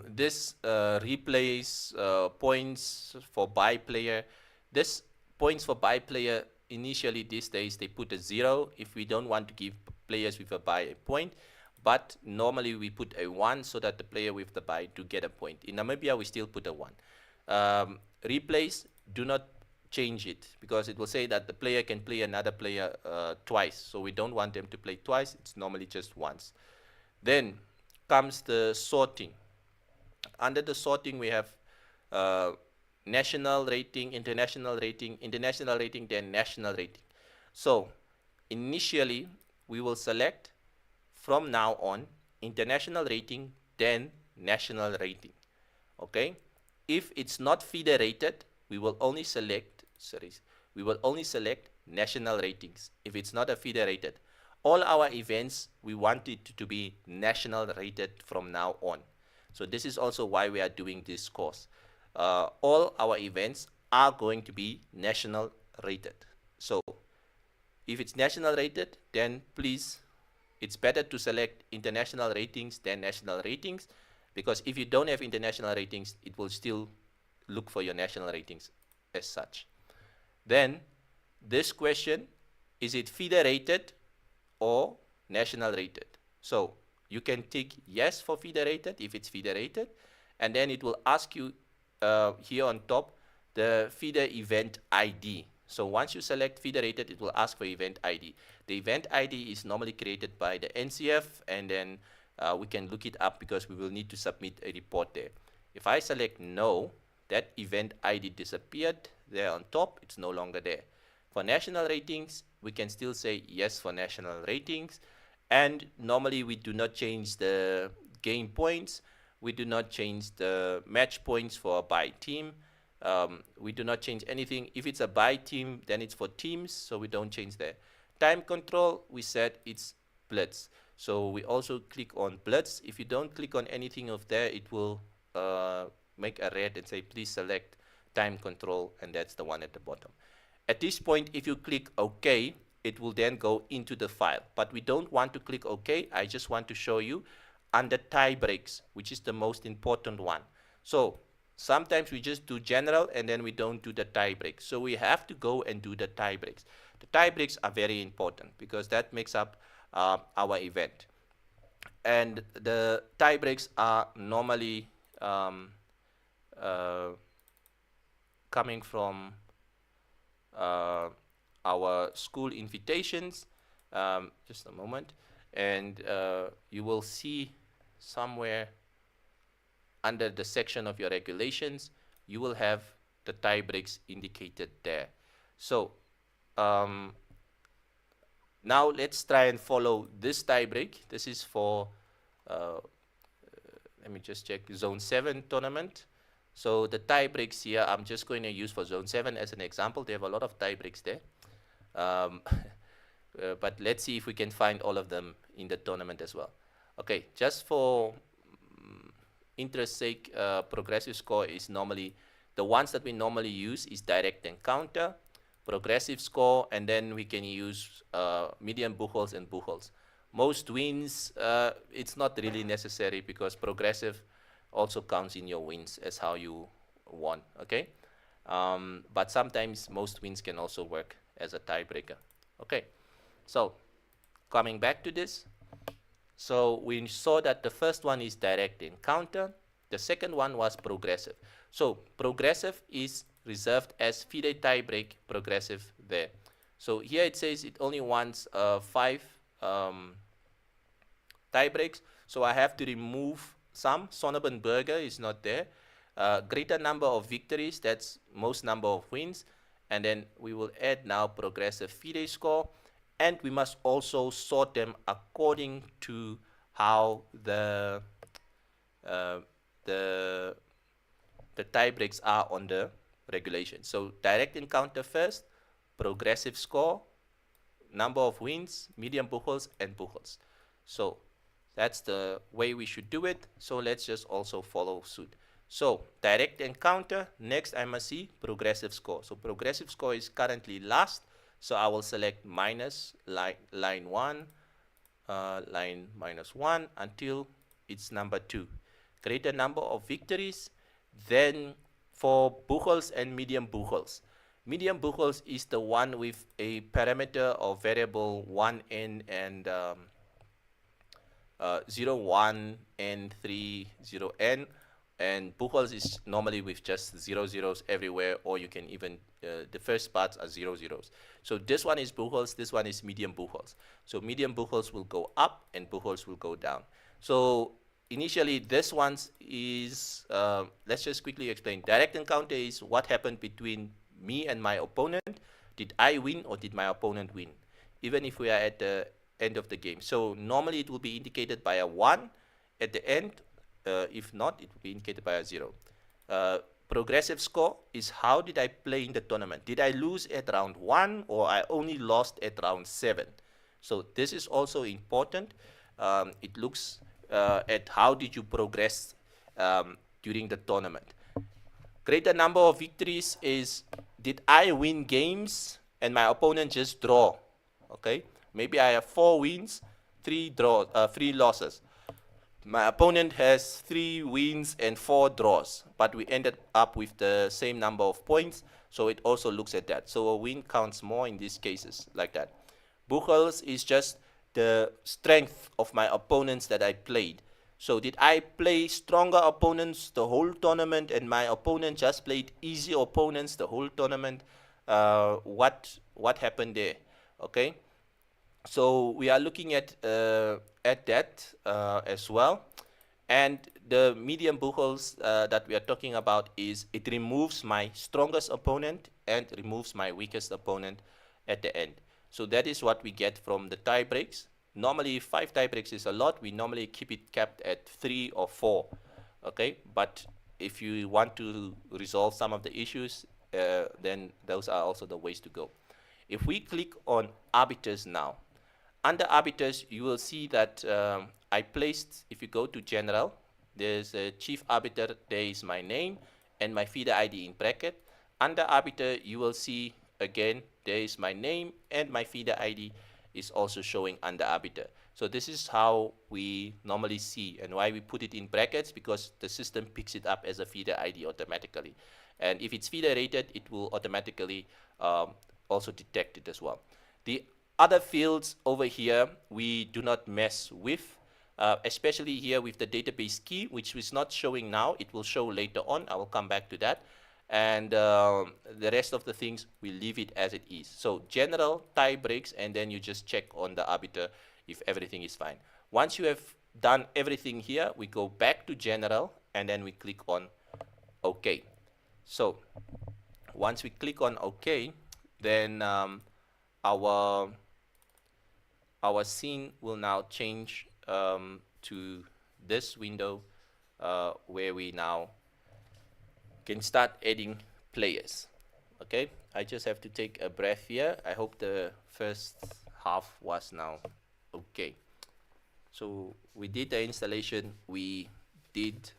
this replays points for by player. This points for by player, initially these days they put a 0 if we don't want to give players with a buy a point, but normally we put a 1 so that the player with the buy to get a point. In Namibia we still put a 1. Replays, do not change it because it will say that the player can play another player twice, so we don't want them to play twice. It's normally just once. Then comes the sorting. Under the sorting we have national rating, international rating, then national rating. So initially we will select from now on international rating, then national rating. Okay, if it's not federated, we will only select national ratings. If it's not a federated, all our events we want it to be national rated from now on. So this is also why we are doing this course. All our events are going to be national rated. So if it's national rated, then please, it's better to select international ratings than national ratings, because if you don't have international ratings, it will still look for your national ratings as such. Then this question, is it federated or national rated? So you can tick yes for federated if it's federated, and then it will ask you here on top the feeder event ID. So once you select federated, it will ask for event ID. The event ID is normally created by the NCF, and then we can look it up because we will need to submit a report there. If I select no, that event ID disappeared there on top. It's no longer there. For national ratings, we can still say yes for national ratings, and normally we do not change the game points. We do not change the match points for a by team. We do not change anything. If it's a by team, then it's for teams, so we don't change there. Time control, we said it's blitz. So we also click on blitz. If you don't click on anything of there, it will make a red and say please select time control, and that's the one at the bottom. At this point, if you click OK, it will then go into the file. But we don't want to click OK. I just want to show you under tie breaks, which is the most important one. So sometimes we just do general and then we don't do the tie breaks. So we have to go and do the tie breaks. The tie breaks are very important because that makes up our event. And the tie breaks are normally coming from our school invitations. Just a moment. And you will see somewhere under the section of your regulations, you will have the tie breaks indicated there. So now let's try and follow this tie break. This is for, let me just check, Zone 7 tournament. So the tie breaks here, I'm just going to use for zone 7 as an example. They have a lot of tie breaks there. But let's see if we can find all of them in the tournament as well. Okay, just for interest sake, progressive score is normally, the ones that we normally use is direct encounter, progressive score, and then we can use median buchholz and buchholz. Most wins, it's not really necessary because progressive also counts in your wins as how you won, okay? But sometimes most wins can also work as a tiebreaker. Okay, so coming back to this, so we saw that the first one is direct encounter, the second one was progressive. So progressive is reserved as FIDE tiebreak progressive there. So here it says it only wants 5 tiebreaks, so I have to remove some. Sonnenberger is not there. Greater number of victories, that's most number of wins. And then we will add now progressive FIDE score. And we must also sort them according to how the tie breaks are on the regulation. So direct encounter first, progressive score, number of wins, median buchholz, and buchholz. So that's the way we should do it. So let's just also follow suit. So direct encounter, next I must see progressive score. So progressive score is currently last. So I will select minus line 1, line -1 until it's number 2. Greater number of victories. Then for buchholz and median buchholz. Median buchholz is the one with a parameter of variable 1n and 0,1 n 3 0n, and buchholz is normally with just 0 zeros everywhere, or you can even the first parts are 0 zeros. So this one is buchholz, this one is median buchholz. So median buchholz will go up and buchholz will go down. So initially this one is let's just quickly explain. Direct encounter is what happened between me and my opponent. Did I win or did my opponent win, even if we are at the end of the game? So normally it will be indicated by a 1 at the end. If not, it will be indicated by a 0. Progressive score is how did I play in the tournament. Did I lose at round 1 or I only lost at round 7? So this is also important. It looks at how did you progress during the tournament. Greater number of victories is, did I win games and my opponent just draw? Okay, maybe I have 4 wins, 3 losses. My opponent has 3 wins and 4 draws, but we ended up with the same number of points, so it also looks at that. So a win counts more in these cases, like that. Buchholz is just the strength of my opponents that I played. So did I play stronger opponents the whole tournament and my opponent just played easy opponents the whole tournament? What happened there? Okay. So we are looking at that as well. And the median buchholz that we are talking about is it removes my strongest opponent and removes my weakest opponent at the end. So that is what we get from the tie breaks. Normally 5 tie breaks is a lot. We normally keep it capped at 3 or 4. Okay, but if you want to resolve some of the issues, then those are also the ways to go. If we click on arbiters now, under arbiters, you will see that I placed, if you go to general, there's a chief arbiter, there is my name and my FIDE ID in bracket. Under arbiter, you will see again, there is my name and my FIDE ID is also showing under arbiter. So this is how we normally see, and why we put it in brackets, because the system picks it up as a FIDE ID automatically. And if it's FIDE rated, it will automatically also detect it as well. The other fields over here, we do not mess with, especially here with the database key, which is not showing now. It will show later on. I will come back to that. And the rest of the things, we leave it as it is. So general, tie breaks, and then you just check on the arbiter if everything is fine. Once you have done everything here, we go back to general, and then we click on OK. So once we click on OK, then our scene will now change to this window where we now can start adding players. Okay, I just have to take a breath here. I hope the first half was now okay. So we did the installation, we did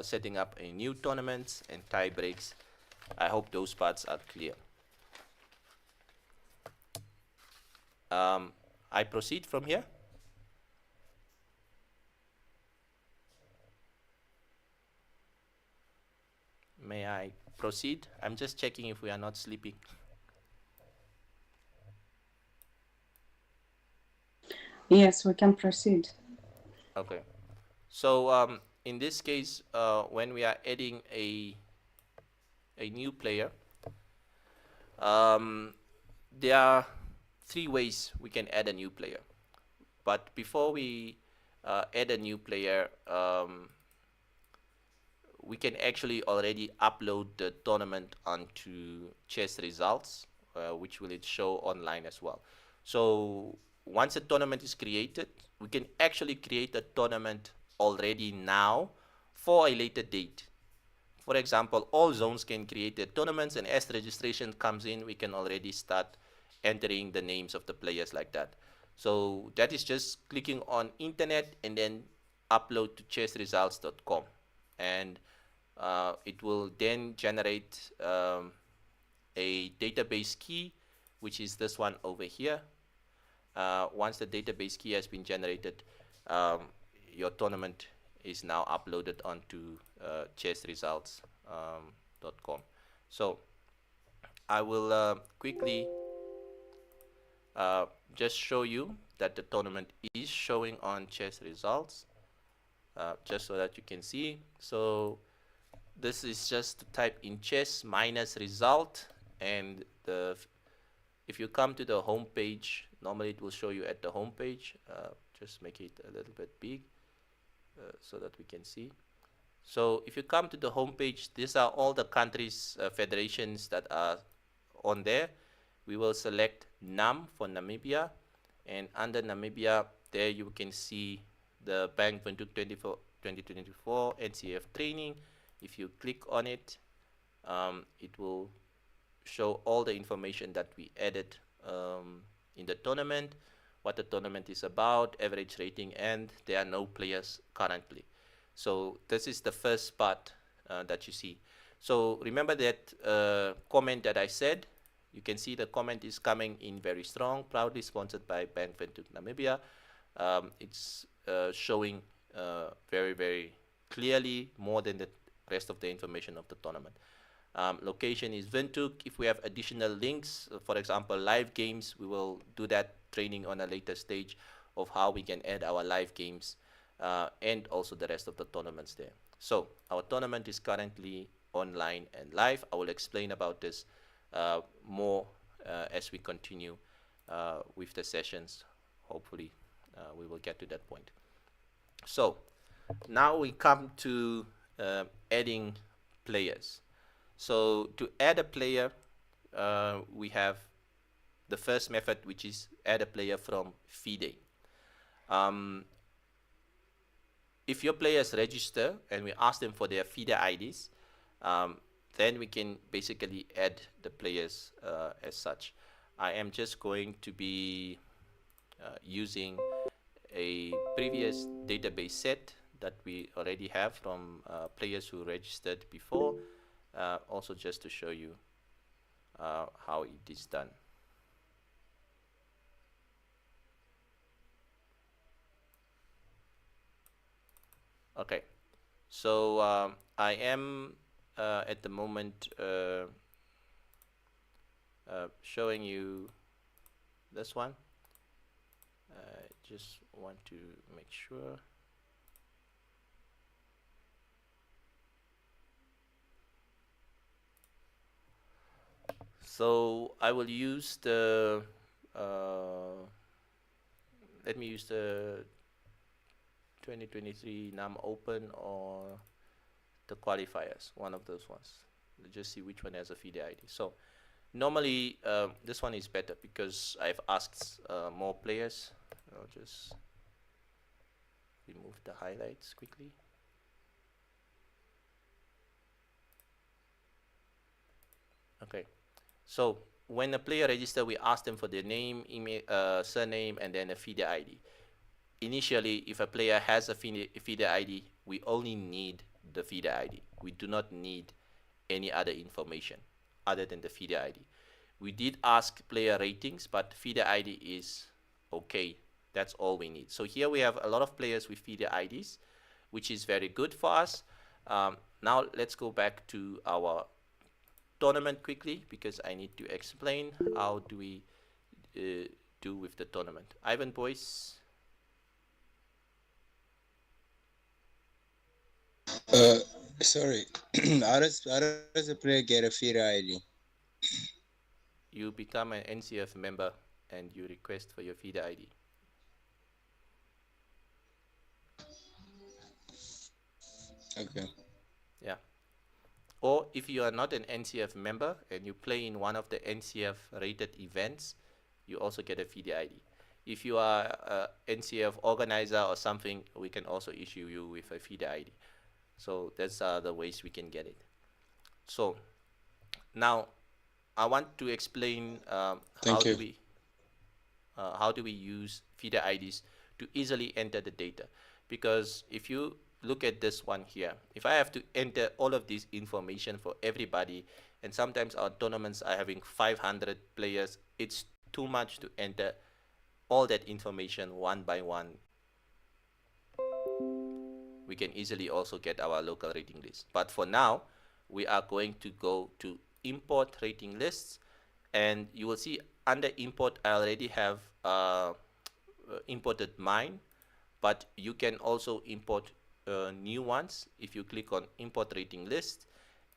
setting up a new tournament and tie breaks. I hope those parts are clear. I proceed from here. May I proceed? I'm just checking if we are not sleeping. Yes, we can proceed. Okay. So in this case, when we are adding a new player, there are 3 ways we can add a new player. But before we add a new player, we can actually already upload the tournament onto chess results, which will it show online as well. So once a tournament is created, we can actually create a tournament already now for a later date. For example, all zones can create their tournaments, and as the registration comes in, we can already start entering the names of the players like that. So that is just clicking on internet and then upload to chessresults.com, and it will then generate a database key, which is this one over here. Once the database key has been generated, your tournament is now uploaded onto chessresults.com. So I will quickly just show you that the tournament is showing on chess results, just so that you can see. So this is just to type in chess minus result, and if you come to the home page, normally it will show you at the home page. Just make it a little bit big so that we can see. So if you come to the home page, these are all the countries, federations that are on there. We will select NAM for Namibia, and under Namibia, there you can see the Bank Windhoek 2024 NCF training. If you click on it, it will show all the information that we added in the tournament, what the tournament is about, average rating, and there are no players currently. So this is the first part that you see. So remember that comment that I said. You can see the comment is coming in very strong, proudly sponsored by Bank Windhoek Namibia. It's showing very, very clearly more than the rest of the information of the tournament. Location is Windhoek. If we have additional links, for example, live games, we will do that training on a later stage of how we can add our live games and also the rest of the tournaments there. So our tournament is currently online and live. I will explain about this more as we continue with the sessions. Hopefully we will get to that point. So now we come to adding players. So to add a player, we have the first method, which is add a player from FIDE. If your players register and we ask them for their FIDE IDs, then we can basically add the players as such. I am just going to be using a previous database set that we already have from players who registered before, also just to show you how it is done. Okay, so I am at the moment showing you this one. Just want to make sure. So I will use the let me use the 2023 NAM Open or the qualifiers, one of those ones. Let's just see which one has a FIDE ID. So normally this one is better because I've asked more players. I'll just remove the highlights quickly. Okay. So when a player registers, we ask them for their name, email, surname, and then a FIDE ID. Initially, if a player has a FIDE ID, we only need the FIDE ID. We do not need any other information other than the FIDE ID. We did ask player ratings, but FIDE ID is okay. That's all we need. So here we have a lot of players with FIDE IDs, which is very good for us. Now let's go back to our tournament quickly, because I need to explain how do we do with the tournament. Ivan, boys. Sorry. how does a player get a FIDE ID? You become an NCF member and you request for your FIDE ID. Okay. Yeah. Or if you are not an NCF member and you play in one of the NCF rated events, you also get a FIDE ID. If you are a NCF organizer or something, we can also issue you with a FIDE ID. So that's the ways we can get it. So now I want to explain how do we use FIDE IDs to easily enter the data. Because if you look at this one here, if I have to enter all of this information for everybody, and sometimes our tournaments are having 500 players, it's too much to enter all that information one by one. We can easily also get our local rating list. But for now, we are going to go to import rating lists, and you will see under import I already have imported mine, but you can also import new ones if you click on import rating list.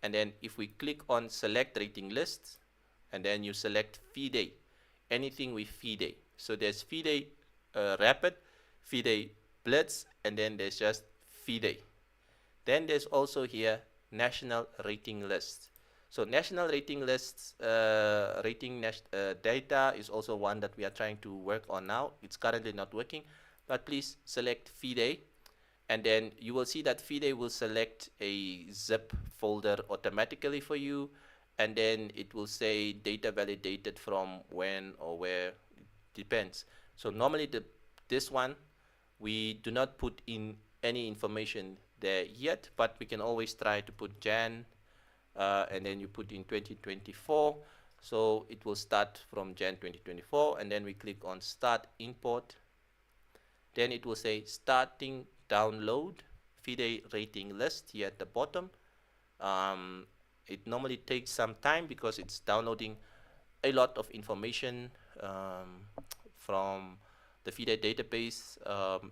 And then if we click on select rating list, and then you select FIDE, anything with FIDE. So there's FIDE Rapid, FIDE Blitz, and then there's just FIDE. Then there's also here national rating list. So national rating lists, data is also one that we are trying to work on now. It's currently not working, but please select FIDE, and then you will see that FIDE will select a zip folder automatically for you, and then it will say data validated from when or where, it depends. So normally this one, we do not put in any information there yet, but we can always try to put Jan, and then you put in 2024. So it will start from Jan 2024, and then we click on start import. Then it will say starting download FIDE rating list here at the bottom. It normally takes some time because it's downloading a lot of information from the FIDE database,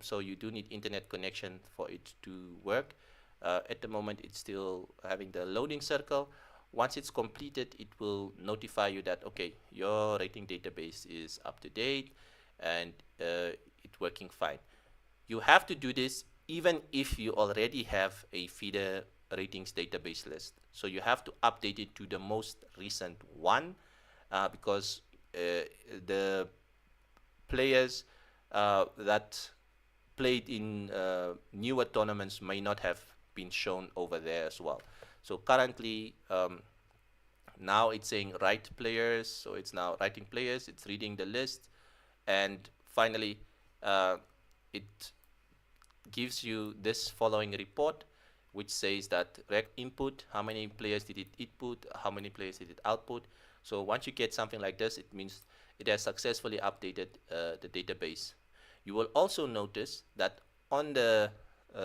so you do need internet connection for it to work. At the moment, it's still having the loading circle. Once it's completed, it will notify you that, okay, your rating database is up to date and it's working fine. You have to do this even if you already have a FIDE ratings database list. So you have to update it to the most recent one, because the players that played in newer tournaments may not have been shown over there as well. So currently, now it's saying write players, so it's now writing players, it's reading the list, and finally it gives you this following report, which says that rec input, how many players did it input, how many players did it output. So once you get something like this, it means it has successfully updated the database. You will also notice that on the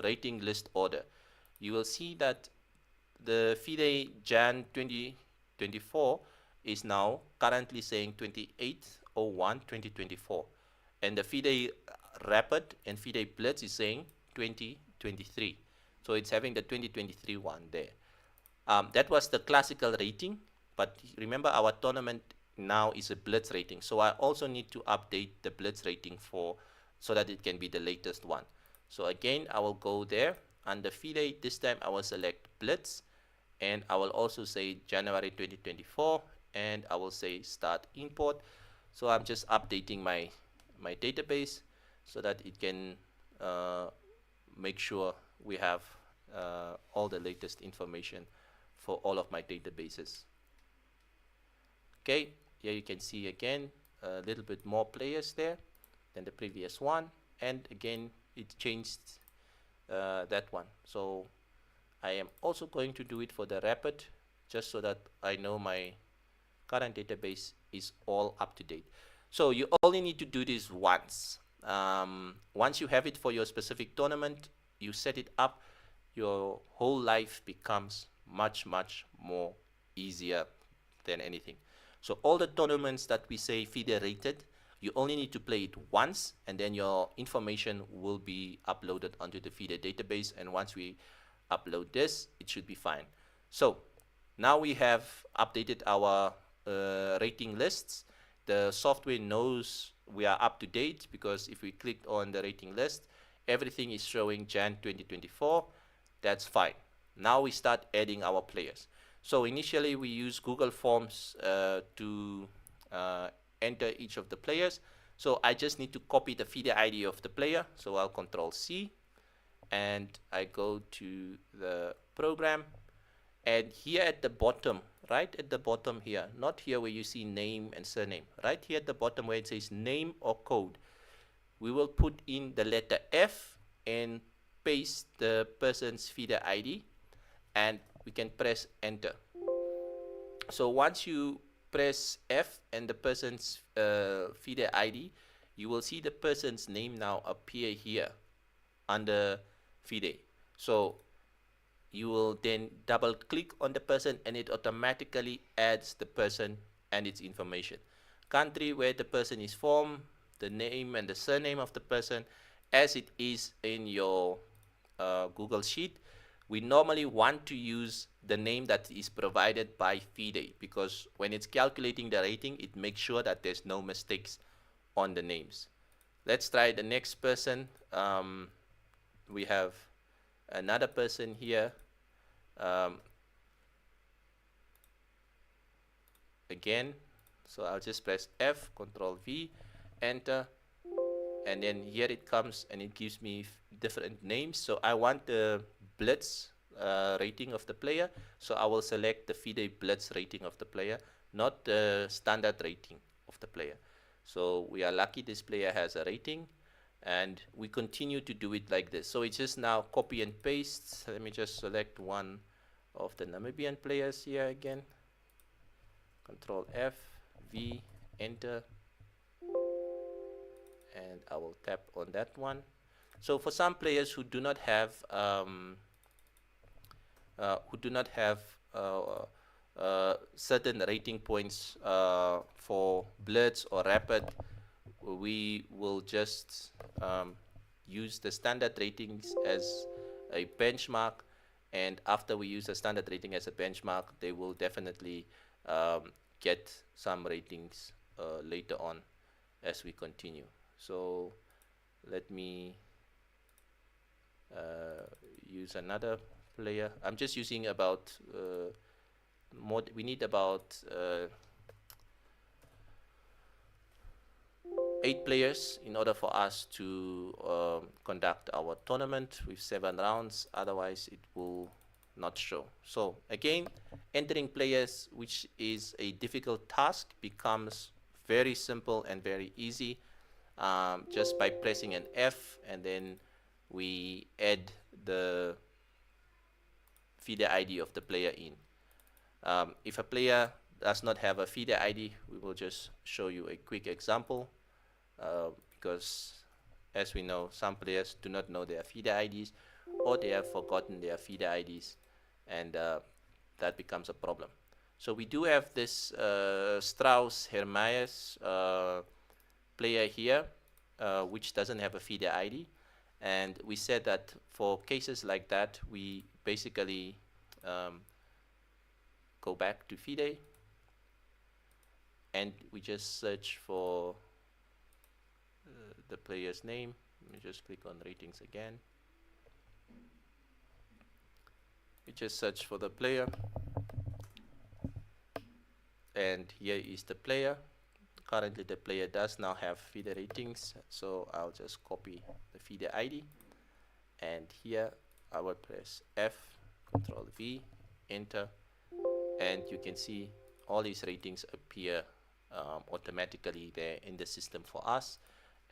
rating list order, you will see that the FIDE Jan 2024 is now currently saying 28/01/2024, and the FIDE Rapid and FIDE Blitz is saying 2023. So it's having the 2023 one there. That was the classical rating, but remember our tournament now is a Blitz rating, so I also need to update the Blitz rating so that it can be the latest one. So again, I will go there under FIDE. This time I will select Blitz, and I will also say January 2024, and I will say start import. So I'm just updating my database so that it can make sure we have all the latest information for all of my databases. Okay, here you can see again a little bit more players there than the previous one, and again it changed that one. So I am also going to do it for the rapid, just so that I know my current database is all up to date. So you only need to do this once. Once you have it for your specific tournament, you set it up, your whole life becomes much more easier than anything. So all the tournaments that we say FIDE rated, you only need to play it once, and then your information will be uploaded onto the FIDE database, and once we upload this, it should be fine. So now we have updated our rating lists. The software knows we are up to date, because if we click on the rating list, everything is showing Jan 2024. That's fine. Now we start adding our players. So initially we use Google Forms to enter each of the players. So I just need to copy the FIDE ID of the player. So I'll Control C, and I go to the program, and here at the bottom, right at the bottom here, not here where you see name and surname, right here at the bottom where it says name or code, we will put in the letter F and paste the person's FIDE ID, and we can press enter. So once you press F and the person's FIDE ID, you will see the person's name now appear here under FIDE. So you will then double click on the person, and it automatically adds the person and its information. Country where the person is from, the name and the surname of the person, as it is in your Google Sheet. We normally want to use the name that is provided by FIDE, because when it's calculating the rating, it makes sure that there's no mistakes on the names. Let's try the next person. We have another person here. Again, so I'll just press F, Control V, enter, and then here it comes and it gives me different names. So I want the Blitz rating of the player, so I will select the FIDE Blitz rating of the player, not the standard rating of the player. So we are lucky this player has a rating, and we continue to do it like this. So it's just now copy and paste. Let me just select one of the Namibian players here again. Control F, V, enter, and I will tap on that one. So for some players who do not have certain rating points for Blitz or Rapid, we will just use the standard ratings as a benchmark, and after we use the standard rating as a benchmark, they will definitely get some ratings later on as we continue. So let me use another player. I'm just using about more. We need about 8 players in order for us to conduct our tournament with 7 rounds. Otherwise, it will not show. So again, entering players, which is a difficult task, becomes very simple and very easy just by pressing an F, and then we add the FIDE ID of the player in. If a player does not have a FIDE ID, we will just show you a quick example, because as we know, some players do not know their FIDE IDs, or they have forgotten their FIDE IDs, and that becomes a problem. So we do have this Strauss Hermaeus player here, which doesn't have a FIDE ID, and we said that for cases like that, we basically go back to FIDE, and we just search for the player's name. Let me just click on ratings again. We just search for the player, and here is the player. Currently the player does now have FIDE ratings, so I'll just copy the FIDE ID, and here I will press F, Control V, enter, and you can see all these ratings appear automatically there in the system for us,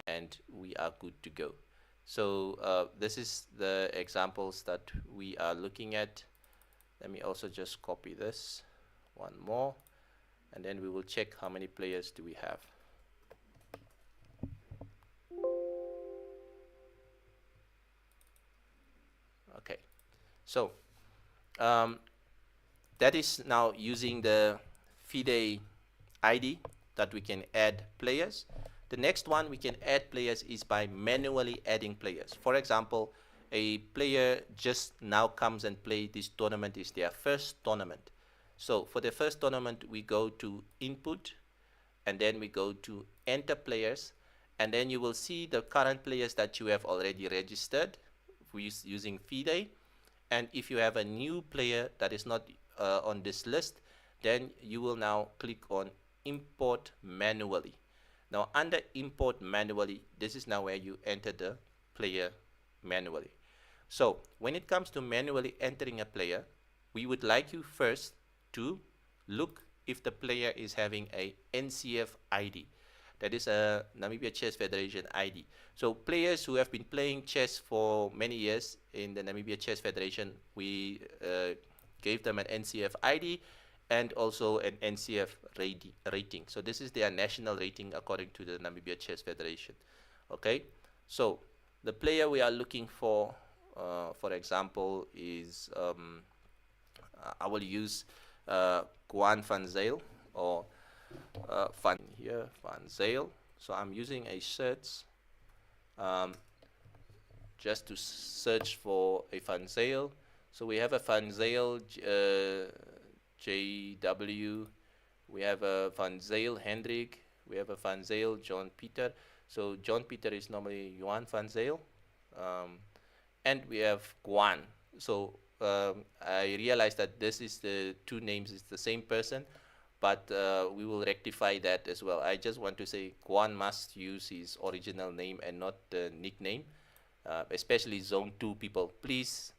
and we are good to go. So this is the examples that we are looking at. Let me also just copy this one more, and then we will check how many players do we have. Okay, so that is now using the FIDE ID that we can add players. The next one we can add players is by manually adding players. For example, a player just now comes and plays this tournament, is their first tournament. So for the first tournament, we go to input, and then we go to enter players, and then you will see the current players that you have already registered using FIDE. And if you have a new player that is not on this list, then you will now click on import manually. Now under import manually, this is now where you enter the player manually. So when it comes to manually entering a player, we would like you first to look if the player is having a NCF ID. That is a Namibia Chess Federation ID. So players who have been playing chess for many years in the Namibia Chess Federation, we gave them an NCF ID and also an NCF rating. So this is their national rating according to the Namibia Chess Federation. Okay, so the player we are looking for example, is I will use Khoa van Zyl, or Van Zyl. So I'm using a search just to search for a Van Zyl. So we have a Van Zyl JW, we have a Van Zyl Hendrik, we have a Van Zyl John Peter. So John Peter is normally Johan Van Zyl, and we have Guan. So I realized that this is the two names, is the same person, but we will rectify that as well. I just want to say Guan must use his original name and not the nickname, especially Zone 2 people. Please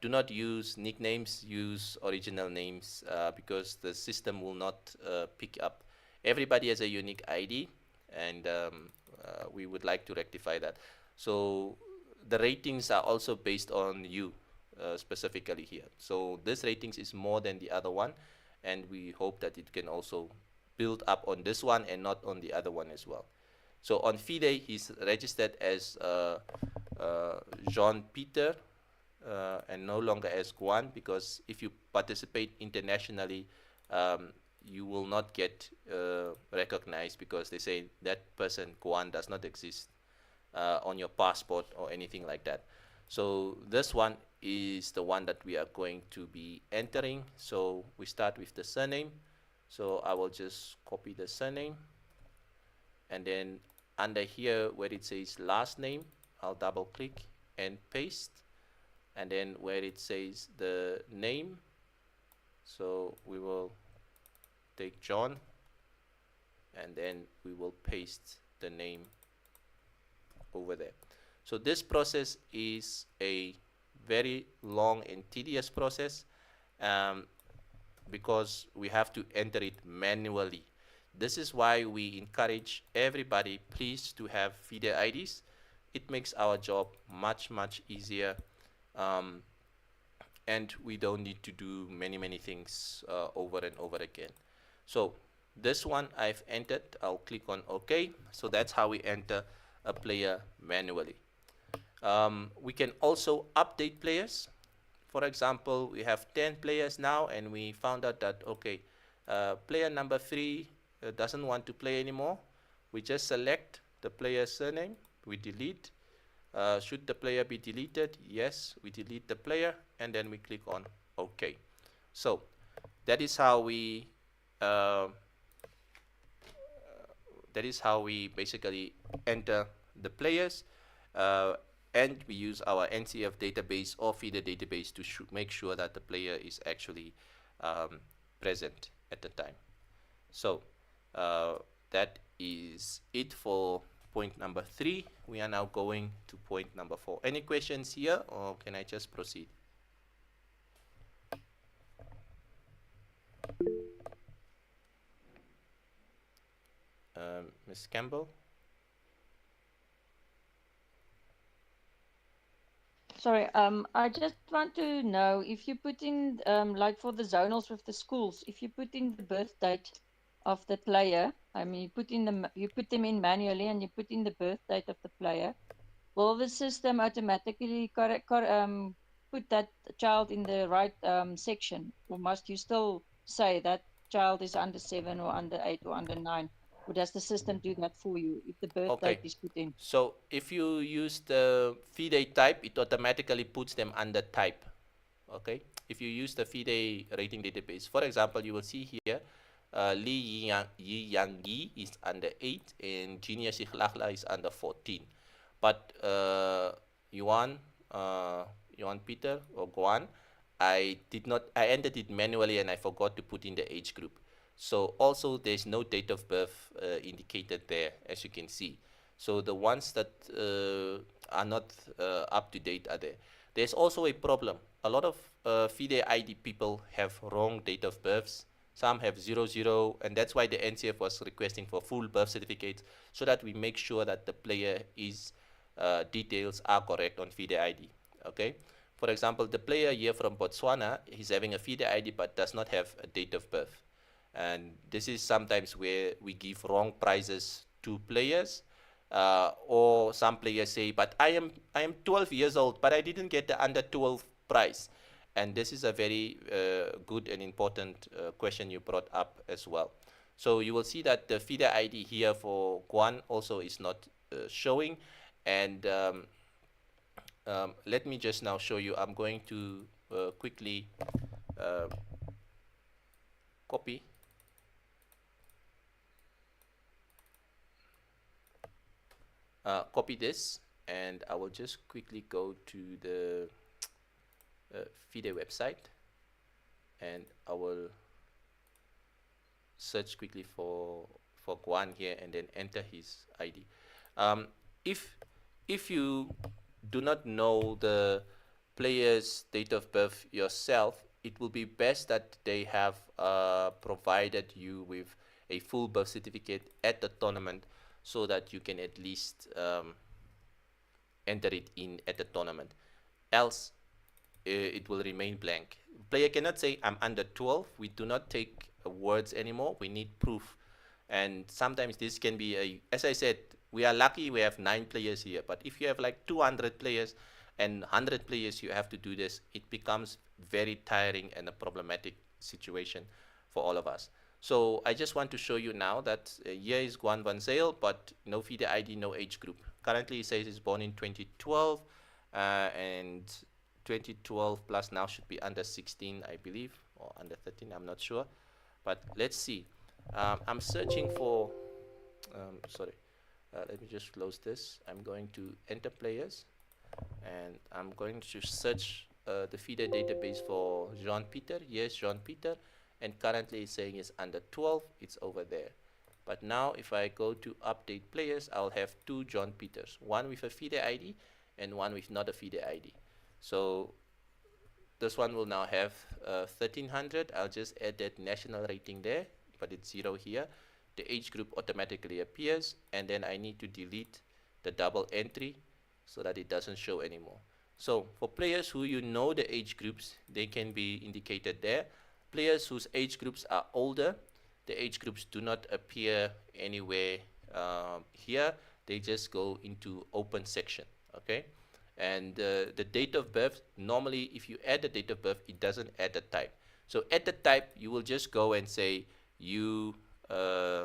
do not use nicknames, use original names, because the system will not pick up. Everybody has a unique ID, and we would like to rectify that. So the ratings are also based on you specifically here. So this ratings is more than the other one, and we hope that it can also build up on this one and not on the other one as well. So on FIDE, he's registered as Jean Peter, and no longer as Guan, because if you participate internationally, you will not get recognized, because they say that person, Guan, does not exist on your passport or anything like that. So this one is the one that we are going to be entering. So we start with the surname. So I will just copy the surname, and then under here where it says last name, I'll double click and paste. And then where it says the name, so we will take John, and then we will paste the name over there. So this process is a very long and tedious process, because we have to enter it manually. This is why we encourage everybody, please, to have FIDE IDs. It makes our job much easier, and we don't need to do many things over and over again. So this one I've entered, I'll click on OK. So that's how we enter a player manually. We can also update players. For example, we have 10 players now, and we found out that, okay, player number 3 doesn't want to play anymore. We just select the player's surname, we delete. Should the player be deleted? Yes, we delete the player, and then we click on OK. So that is how we basically enter the players, and we use our NCF database or FIDE database to make sure that the player is actually present at the time. So that is it for point number 3. We are now going to point number 4. Any questions here, or can I just proceed? Ms. Campbell. Sorry, I just want to know if you put in, like for the zonals with the schools, if you put in the birth date of the player, I mean, you put them in manually and you put in the birth date of the player, will the system automatically put that child in the right section, or must you still say that child is under 7 or under 8 or under 9? Or does the system do that for you if the birth date is put in? So if you use the FIDE type, it automatically puts them under type. Okay. If you use the FIDE rating database, for example, you will see here Li Yang Yi is under 8 and Genius Ikhlakla is under 14. But Yuan Peter or Guan, I entered it manually and I forgot to put in the age group. So also there's no date of birth indicated there, as you can see. So the ones that are not up to date are there. There's also a problem. A lot of FIDE ID people have wrong date of births. Some have 00, and that's why the NCF was requesting for full birth certificates so that we make sure that the player is details are correct on FIDE ID. Okay. For example, the player here from Botswana is having a FIDE ID but does not have a date of birth. And this is sometimes where we give wrong prizes to players, or some players say, but I am 12 years old, but I didn't get the under 12 prize. And this is a very good and important question you brought up as well. So you will see that the FIDE ID here for Guan also is not showing. And let me just now show you. I'm going to quickly copy. Copy this, and I will just quickly go to the FIDE website, and I will search quickly for Guan here, and then enter his ID. If you do not know the player's date of birth yourself, it will be best that they have provided you with a full birth certificate at the tournament, so that you can at least enter it in at the tournament. Else, it will remain blank. Player cannot say, I'm under 12. We do not take words anymore. We need proof. And sometimes this can be, as I said, we are lucky we have 9 players here. But if you have like 200 players and 100 players, you have to do this. It becomes very tiring and a problematic situation for all of us. So I just want to show you now that here is Guan Van Zyl, but no FIDE ID, no age group. Currently it says he's born in 2012, and 2012 plus now should be under 16, I believe, or under 13, I'm not sure. But let's see. I'm searching for, let me just close this. I'm going to enter players, and I'm going to search the FIDE database for Jean-Peter. Yes, Jean-Peter. And currently it's saying it's under 12, it's over there. But now if I go to update players, I'll have 2 John Peters, one with a FIDE ID and one with not a FIDE ID. So this one will now have 1300. I'll just add that national rating there, but it's 0 here. The age group automatically appears, and then I need to delete the double entry so that it doesn't show anymore. So for players who you know the age groups, they can be indicated there. Players whose age groups are older, the age groups do not appear anywhere here. They just go into open section, okay? And the date of birth, normally if you add the date of birth, it doesn't add the type. So at the type, you will just go and say you 30,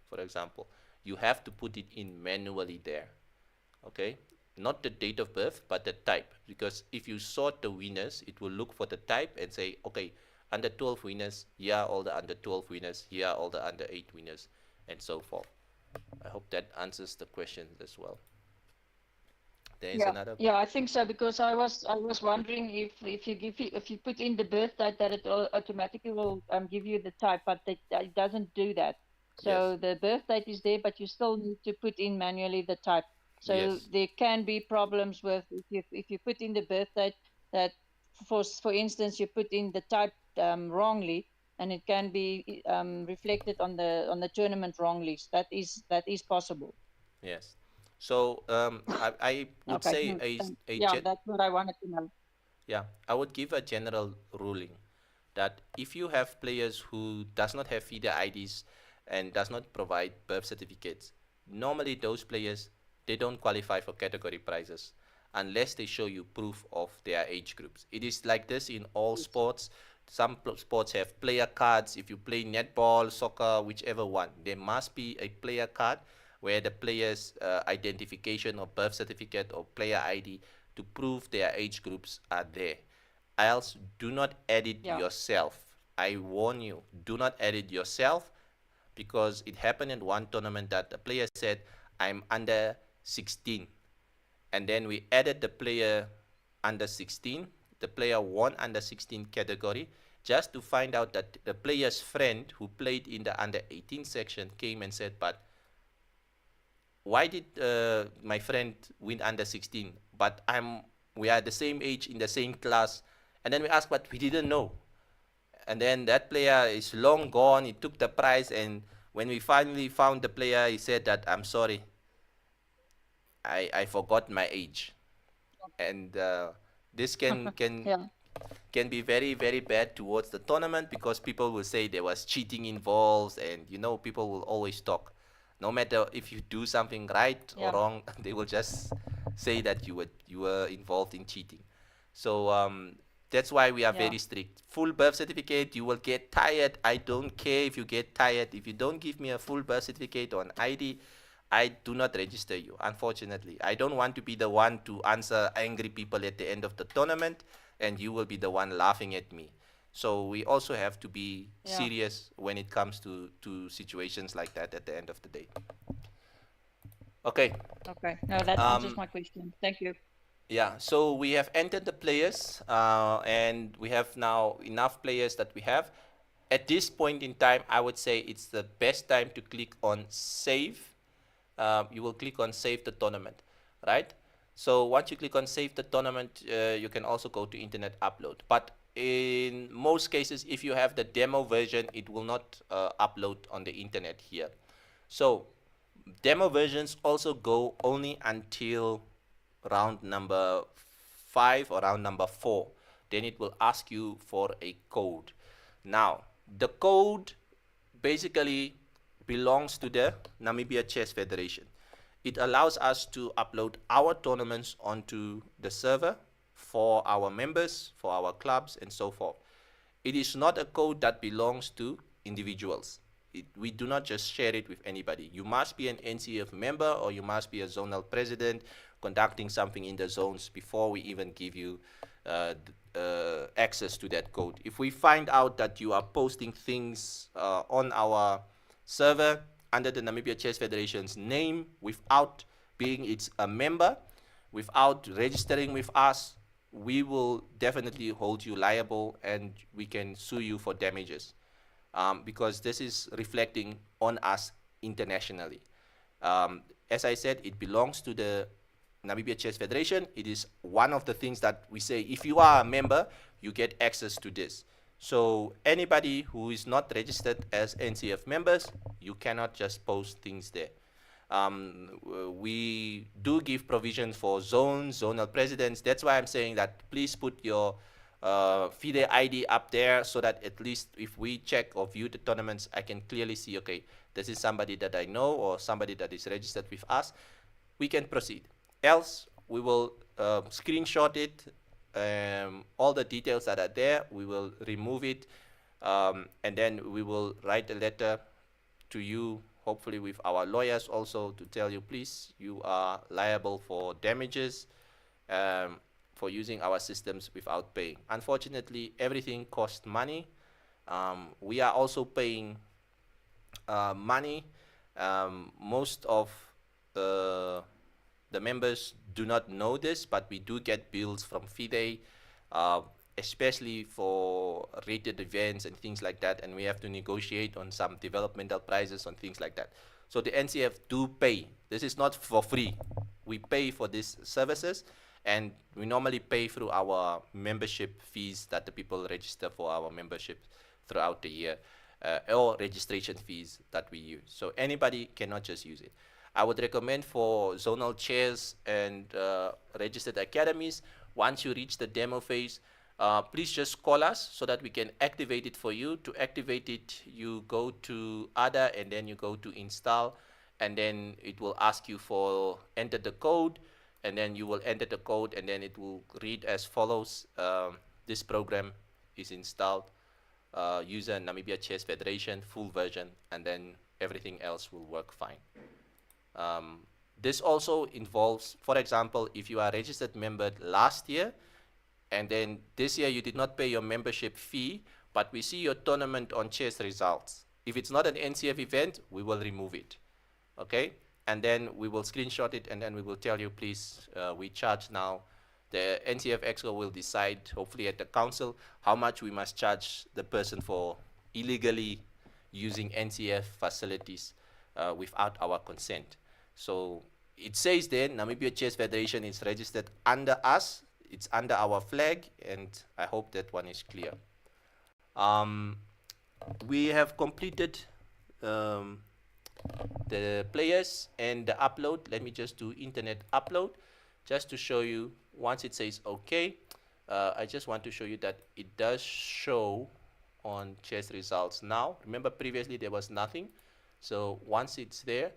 for example. You have to put it in manually there, okay? Not the date of birth, but the type. Because if you sort the winners, it will look for the type and say, okay, under 12 winners, here are all the under 12 winners, here are all the under 8 winners, and so forth. I hope that answers the question as well. There is another. Yeah, I think so, because I was wondering if you put in the birth date, that it automatically will give you the type, but it doesn't do that. So yes, the birth date is there, but you still need to put in manually the type. So yes, there can be problems with if you put in the birth date that, for instance, you put in the type wrongly, and it can be reflected on the tournament wrong list. That is possible. Yes. So I would Okay. say No, thanks. a Yeah, that's what I wanted to know. yeah, I would give a general ruling that if you have players who does not have feeder IDs and does not provide birth certificates, normally those players, they don't qualify for category prizes unless they show you proof of their age groups. It is like this in all sports. Some sports have player cards. If you play netball, soccer, whichever one, there must be a player card where the player's identification or birth certificate or player ID to prove their age groups are there. Else, do not edit Yeah. yourself. I warn you, do not edit yourself, because it happened in one tournament that the player said, I'm under 16. And then we added the player under 16. The player won under 16 category, just to find out that the player's friend who played in the under 18 section came and said, but why did my friend win under 16? But we are the same age in the same class. And then we asked, but we didn't know. And then that player is long gone. He took the prize, and when we finally found the player, he said that, I'm sorry, I forgot my age. And this Yeah. can be very, very bad towards the tournament, because people will say there was cheating involved, and people will always talk. No matter if you do something right or Yeah. wrong, they will just say that you were involved in cheating. So that's why we are Yeah. very strict. Full birth certificate, you will get tired. I don't care if you get tired. If you don't give me a full birth certificate or an ID, I do not register you, unfortunately. I don't want to be the one to answer angry people at the end of the tournament, and you will be the one laughing at me. So we also have to be Yeah. serious when it comes to situations like that at the end of the day. Okay. Okay. No, that answers my question. Thank you. Yeah, so we have entered the players, and we have now enough players that we have. At this point in time, I would say it's the best time to click on save. You will click on save the tournament, right? So once you click on save the tournament, you can also go to internet upload. But in most cases, if you have the demo version, it will not upload on the internet here. So demo versions also go only until round number 5 or round number 4. Then it will ask you for a code. Now, the code basically belongs to the Namibia Chess Federation. It allows us to upload our tournaments onto the server for our members, for our clubs, and so forth. It is not a code that belongs to individuals. We do not just share it with anybody. You must be an NCF member, or you must be a zonal president conducting something in the zones before we even give you access to that code. If we find out that you are posting things on our server under the Namibia Chess Federation's name without being a member, without registering with us, we will definitely hold you liable, and we can sue you for damages, because this is reflecting on us internationally. As I said, it belongs to the Namibia Chess Federation. It is one of the things that we say, if you are a member, you get access to this. So anybody who is not registered as NCF members, you cannot just post things there. We do give provisions for zones, zonal presidents. That's why I'm saying that please put your FIDE ID up there, so that at least if we check or view the tournaments, I can clearly see, okay, this is somebody that I know or somebody that is registered with us. We can proceed. Else, we will screenshot it, all the details that are there, we will remove it, and then we will write a letter to you, hopefully with our lawyers also, to tell you, please, you are liable for damages for using our systems without paying. Unfortunately, everything costs money. We are also paying money. Most of the members do not know this, but we do get bills from FIDE, especially for rated events and things like that, and we have to negotiate on some developmental prices on things like that. So the NCF do pay. This is not for free. We pay for these services, and we normally pay through our membership fees that the people register for our membership throughout the year, or registration fees that we use. So anybody cannot just use it. I would recommend for zonal chairs and registered academies, once you reach the demo phase, please just call us so that we can activate it for you. To activate it, you go to other and then you go to install, and then it will ask you for enter the code, and then you will enter the code, and then it will read as follows. This program is installed. User Namibia Chess Federation, full version, and then everything else will work fine. This also involves, for example, if you are a registered member last year, and then this year you did not pay your membership fee, but we see your tournament on chess results. If it's not an NCF event, we will remove it, okay? And then we will screenshot it, and then we will tell you, please, we charge now. The NCF Exco will decide, hopefully at the council, how much we must charge the person for illegally using NCF facilities without our consent. So it says there, Namibia Chess Federation is registered under us. It's under our flag, and I hope that one is clear. We have completed the players and the upload. Let me just do internet upload just to show you. Once it says OK, I just want to show you that it does show on chess results now. Remember, previously there was nothing. So once it's there,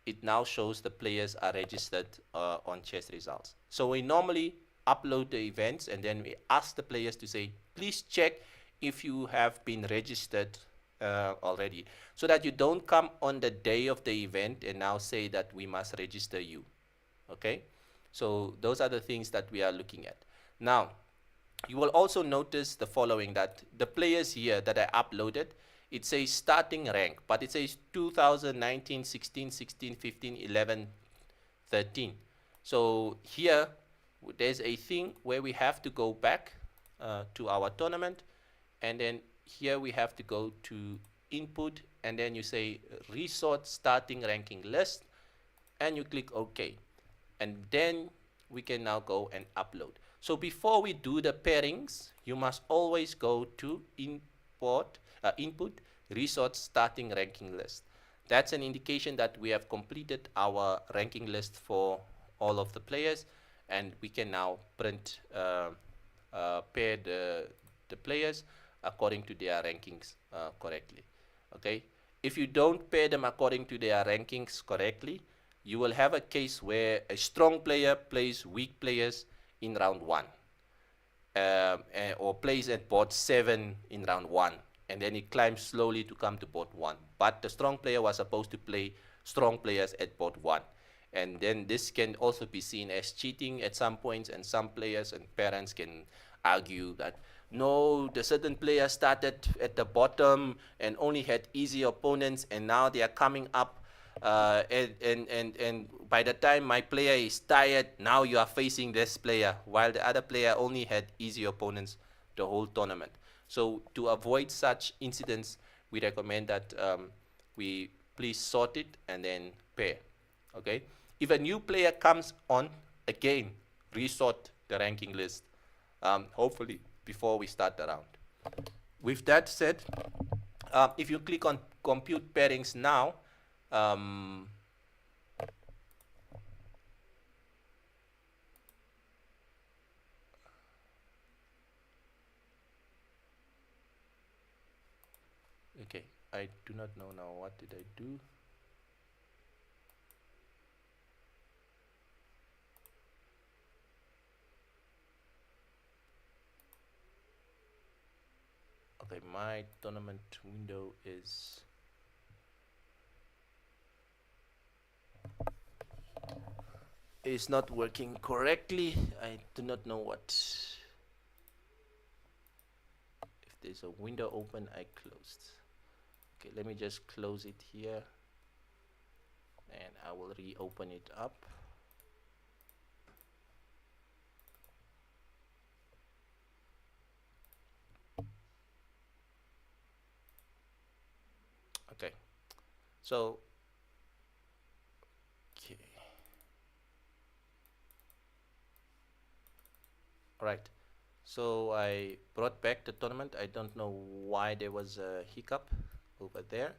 it now shows the players are registered on chess results. So we normally upload the events, and then we ask the players to say, please check if you have been registered already, so that you don't come on the day of the event and now say that we must register you. Okay, so those are the things that we are looking at. Now, you will also notice the following, that the players here that I uploaded, it says starting rank, but it says 2019, 16, 16, 15, 11, 13. So here, there's a thing where we have to go back to our tournament, and then here we have to go to input, and then you say resort starting ranking list, and you click OK, and then we can now go and upload. So before we do the pairings, you must always go to input resort starting ranking list. That's an indication that we have completed our ranking list for all of the players, and we can now print pair the players according to their rankings correctly. Okay, if you don't pair them according to their rankings correctly, you will have a case where a strong player plays weak players in round 1, or plays at board 7 in round 1, and then he climbs slowly to come to board 1. But the strong player was supposed to play strong players at board 1. And then this can also be seen as cheating at some points, and some players and parents can argue that no, the certain player started at the bottom and only had easy opponents, and now they are coming up, and by the time my player is tired, now you are facing this player, while the other player only had easy opponents the whole tournament. So to avoid such incidents, we recommend that we please sort it and then pair. Okay, if a new player comes on, again resort the ranking list, hopefully before we start the round. With that said, if you click on compute pairings now, okay, I do not know now, what did I do? Okay, my tournament window is not working correctly. I do not know what. If there's a window open, I closed. Okay, let me just close it here, and I will reopen it up. Okay, so okay, all right, So I brought back the tournament. I don't know why there was a hiccup over there,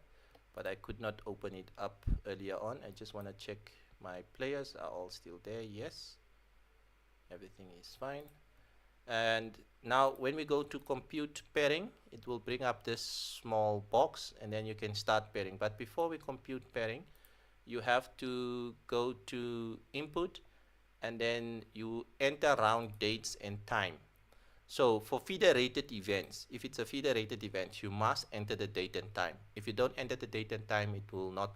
but I could not open it up earlier on. I just want to check my players are all still there. Yes, everything is fine. And now when we go to compute pairing, it will bring up this small box and then you can start pairing. But before we compute pairing, you have to go to input and then you enter round dates and time. So for feeder rated events, if it's a feeder rated event, you must enter the date and time. If you don't enter the date and time, it will not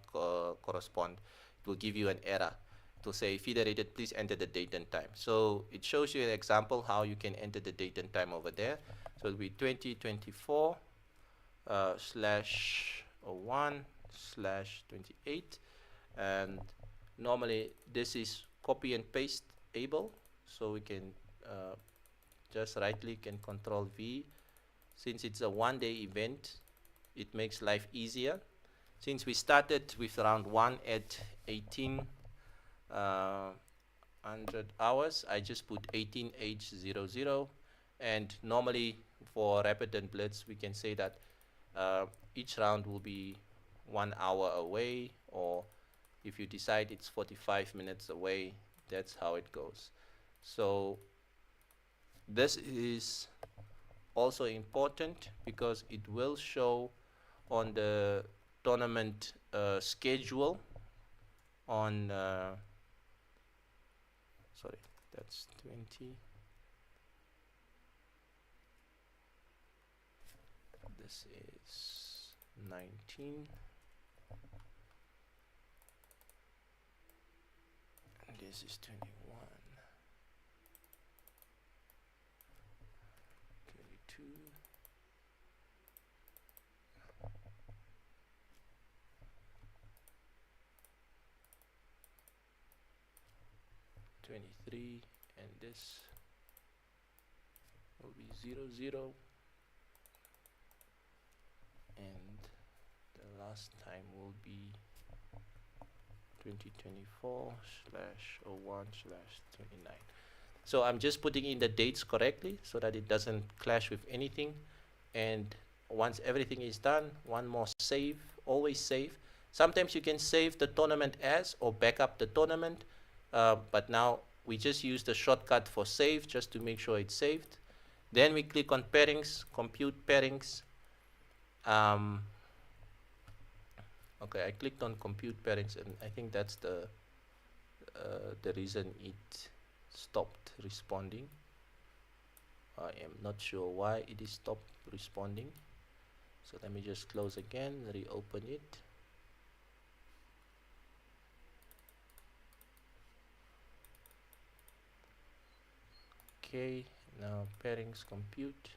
correspond. It will give you an error. It will say feeder rated, please enter the date and time. So it shows you an example how you can enter the date and time over there. So it will be 2024 /01/28. And normally this is copy and paste able. So we can just right click and control V. Since it's a one-day event, it makes life easier. Since we started with round 1 at 1800 hours, I just put 18H00. And normally for Rapid and Blitz, we can say that each round will be 1 hour away, or if you decide it's 45 minutes away, that's how it goes. So this is also important because it will show on the tournament schedule on sorry, that's 20. This is 19. And this is 21. 22. 23, and this will be 00, and the last time will be 2024/01/29. So I'm just putting in the dates correctly so that it doesn't clash with anything. And once everything is done, one more save, always save. Sometimes you can save the tournament as or back up the tournament, but now we just use the shortcut for save just to make sure it's saved. Then we click on pairings, compute pairings. Okay, I clicked on compute pairings, and I think that's the reason it stopped responding. I am not sure why it is stopped responding. So let me just close again, reopen it. Okay, now pairings compute.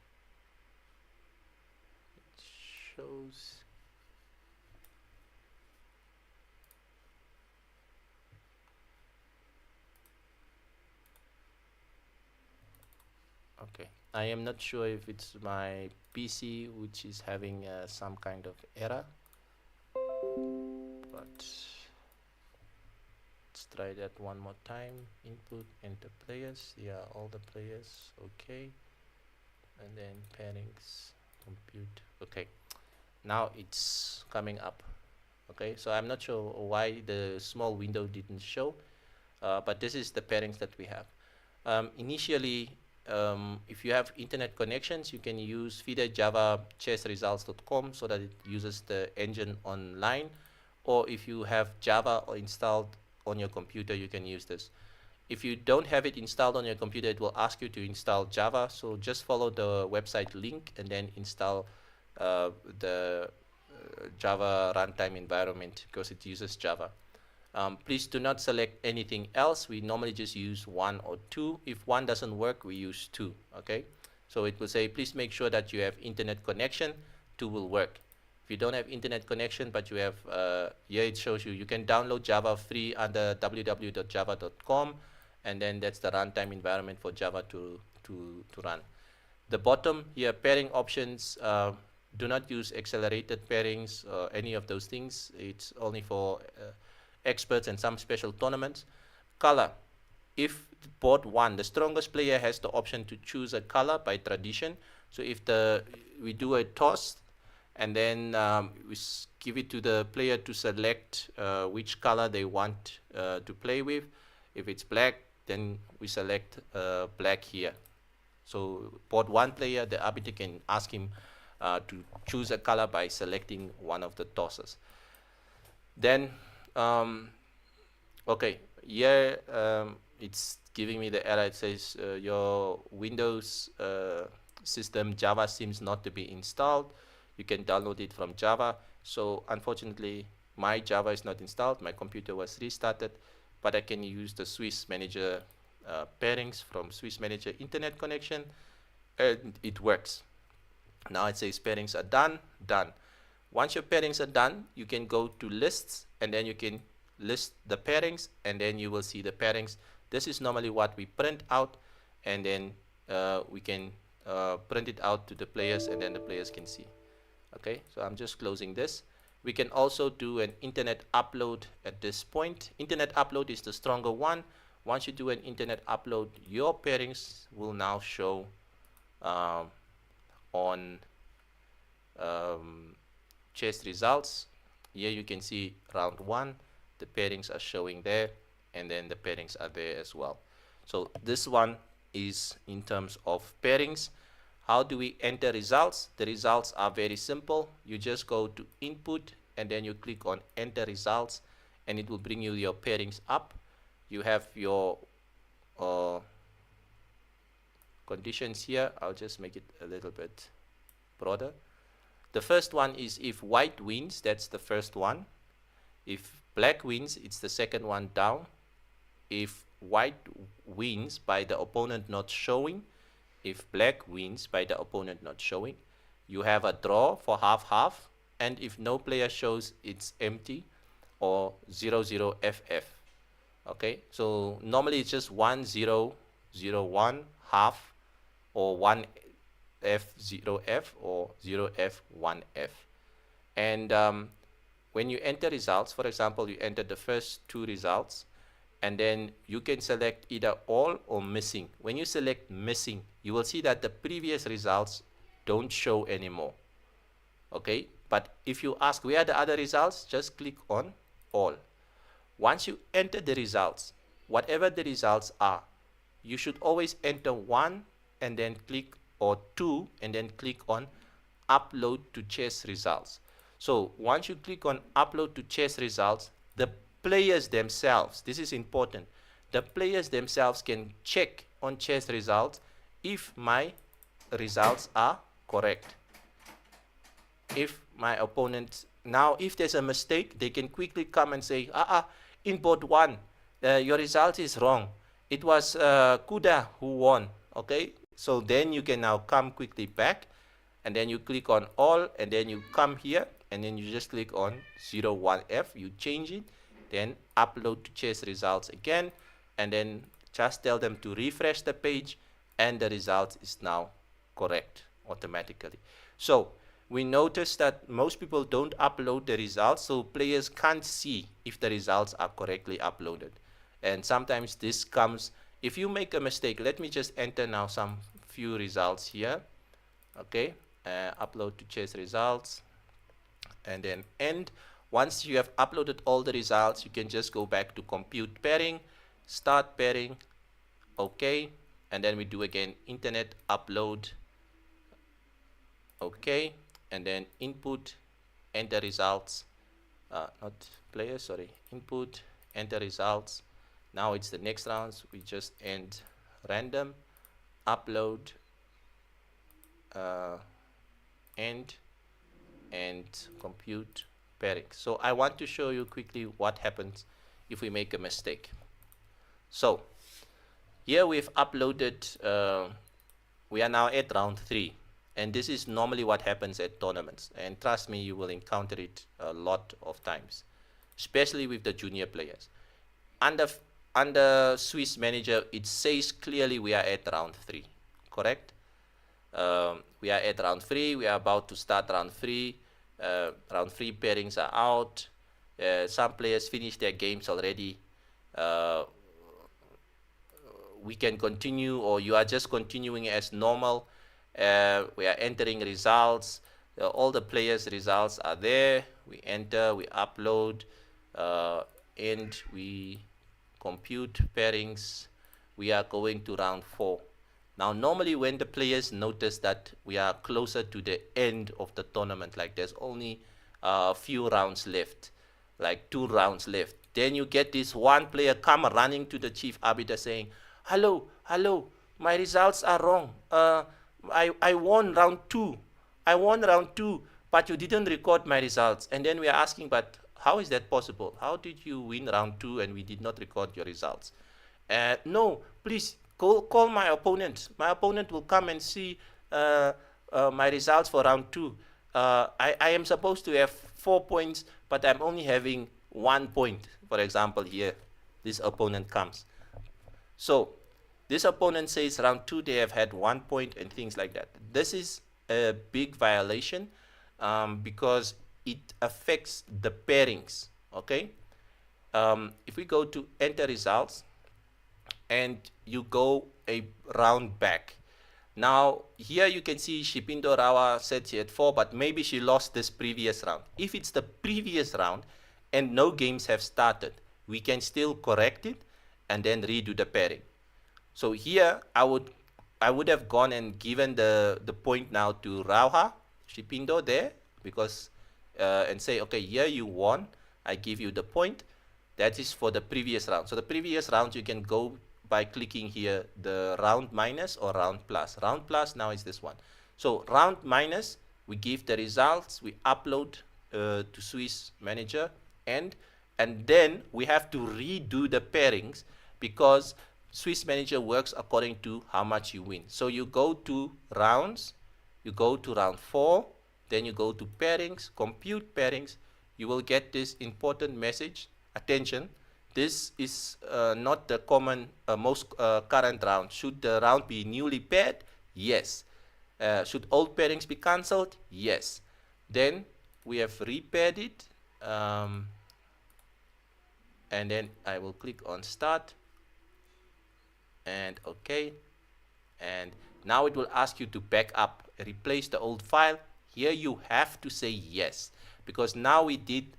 It shows. Okay, I am not sure if it's my PC which is having some kind of error, but let's try that one more time. Input, enter players. Yeah, all the players. Okay, and then pairings, compute. Okay, now it's coming up. Okay, so I'm not sure why the small window didn't show, but this is the pairings that we have. Initially, if you have internet connections, you can use feederjava-chessresults.com so that it uses the engine online, or if you have Java installed on your computer, you can use this. If you don't have it installed on your computer, it will ask you to install Java, so just follow the website link and then install the Java runtime environment because it uses Java. Please do not select anything else. We normally just use 1 or 2. If 1 doesn't work, we use 2. Okay, so it will say please make sure that you have internet connection. 2 will work. If you don't have internet connection but you have here it shows you can download Java free under www.java.com, and then that's the runtime environment for Java to run. The bottom here, pairing options, do not use accelerated pairings or any of those things. It's only for experts and some special tournaments. Color. if board 1, the strongest player has the option to choose a color by tradition. So if we do a toss, and then we give it to the player to select which color they want to play with. If it's black, then we select black here. So board 1 player, the arbiter can ask him to choose a color by selecting one of the tosses. Then, okay, here it's giving me the error. It says your Windows system Java seems not to be installed. You can download it from Java. So unfortunately, my Java is not installed. My computer was restarted, but I can use the Swiss Manager pairings from Swiss Manager internet connection, and it works. Now it says pairings are done. Once your pairings are done, you can go to lists, and then you can list the pairings, and then you will see the pairings. This is normally what we print out, and then we can print it out to the players, and then the players can see. Okay, so I'm just closing this. We can also do an internet upload at this point. Internet upload is the stronger one. Once you do an internet upload, your pairings will now show on chess results. Here you can see round 1, the pairings are showing there, and then the pairings are there as well. So this one is in terms of pairings. How do we enter results? The results are very simple. You just go to input, and then you click on enter results, and it will bring you your pairings up. You have your conditions here. I'll just make it a little bit broader. The first one is if white wins, that's the first one. If black wins, it's the second one down. If white wins by the opponent not showing, if black wins by the opponent not showing, you have a draw for half-half, and if no player shows, it's empty, or 0-0 FF. Okay, so normally it's just 1-0, 0-1, half, or 1F, 0F, or 0F, 1F. And when you enter results, for example, you enter the first 2 results, and then you can select either all or missing. When you select missing, you will see that the previous results don't show anymore. Okay, but if you ask where are the other results, just click on all. Once you enter the results, whatever the results are, you should always enter 1 and then click, or 2 and then click on upload to chess results. So once you click on upload to chess results, the players themselves, this is important, the players themselves can check on chess results if my results are correct. If my opponent, now if there's a mistake, they can quickly come and say, in board 1, your result is wrong. It was Kuda who won. Okay, so then you can now come quickly back, and then you click on all, and then you come here, and then you just click on 01F, you change it, then upload to chess results again, and then just tell them to refresh the page, and the result is now correct automatically. So we notice that most people don't upload the results, so players can't see if the results are correctly uploaded. And sometimes this comes, if you make a mistake, let me just enter now some few results here. Okay, upload to chess results, and then end. Once you have uploaded all the results, you can just go back to compute pairing, start pairing, okay, and then we do again internet upload, okay, and then input, enter results, not players, sorry, input, enter results. Now it's the next rounds, we just end random, upload, end, and compute pairing. So I want to show you quickly what happens if we make a mistake. So here we've uploaded, we are now at round 3, and this is normally what happens at tournaments, and trust me, you will encounter it a lot of times, especially with the junior players. Under Swiss Manager, it says clearly we are at round 3, correct? We are at round 3, we are about to start round 3. Round 3 pairings are out. Some players finish their games already. we can continue, or you are just continuing as normal. We are entering results. All the players' results are there. We enter, we upload, and we compute pairings. We are going to round 4. Now, normally when the players notice that we are closer to the end of the tournament, like there's only a few rounds left, like 2 rounds left, then you get this one player come running to the chief arbiter saying, hello, my results are wrong. I won round 2. But you didn't record my results. And then we are asking, but how is that possible? How did you win round 2 and we did not record your results? No, please call my opponent. My opponent will come and see my results for round 2. I am supposed to have 4 points, but I'm only having 1 point. For example, here, this opponent comes. So this opponent says round 2 they have had 1 point and things like that. This is a big violation because it affects the pairings. Okay. If we go to enter results and you go a round back. Now here you can see Shipindo Rawa said she had 4, but maybe she lost this previous round. If it's the previous round and no games have started, we can still correct it and then redo the pairing. So here I would have gone and given the point now to Rauha, Shipindo there, because and say, okay, here you won, I give you the point. That is for the previous round. So the previous round you can go by clicking here the round minus or round plus. Round plus now is this one. So round minus, we give the results, we upload to Swiss Manager, and then we have to redo the pairings because Swiss Manager works according to how much you win. So you go to rounds, you go to round 4, then you go to pairings, compute pairings. You will get this important message. Attention, this is not the common, most current round. Should the round be newly paired? Yes. Should old pairings be cancelled? Yes. Then we have repaired it. And then I will click on start. And OK. And now it will ask you to back up, replace the old file. Here you have to say yes, because now we did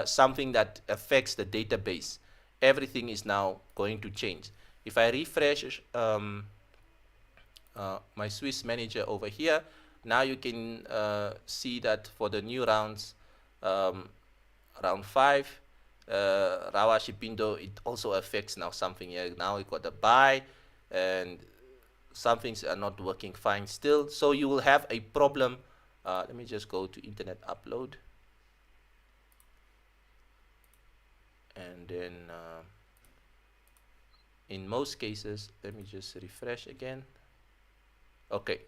something that affects the database. Everything is now going to change. If I refresh my Swiss Manager over here, now you can see that for the new rounds, round 5, Rawa Shipindo, it also affects now something here. Now we got a buy and some things are not working fine still. So you will have a problem. Let me just go to internet upload. And then in most cases, let me just refresh again. Okay,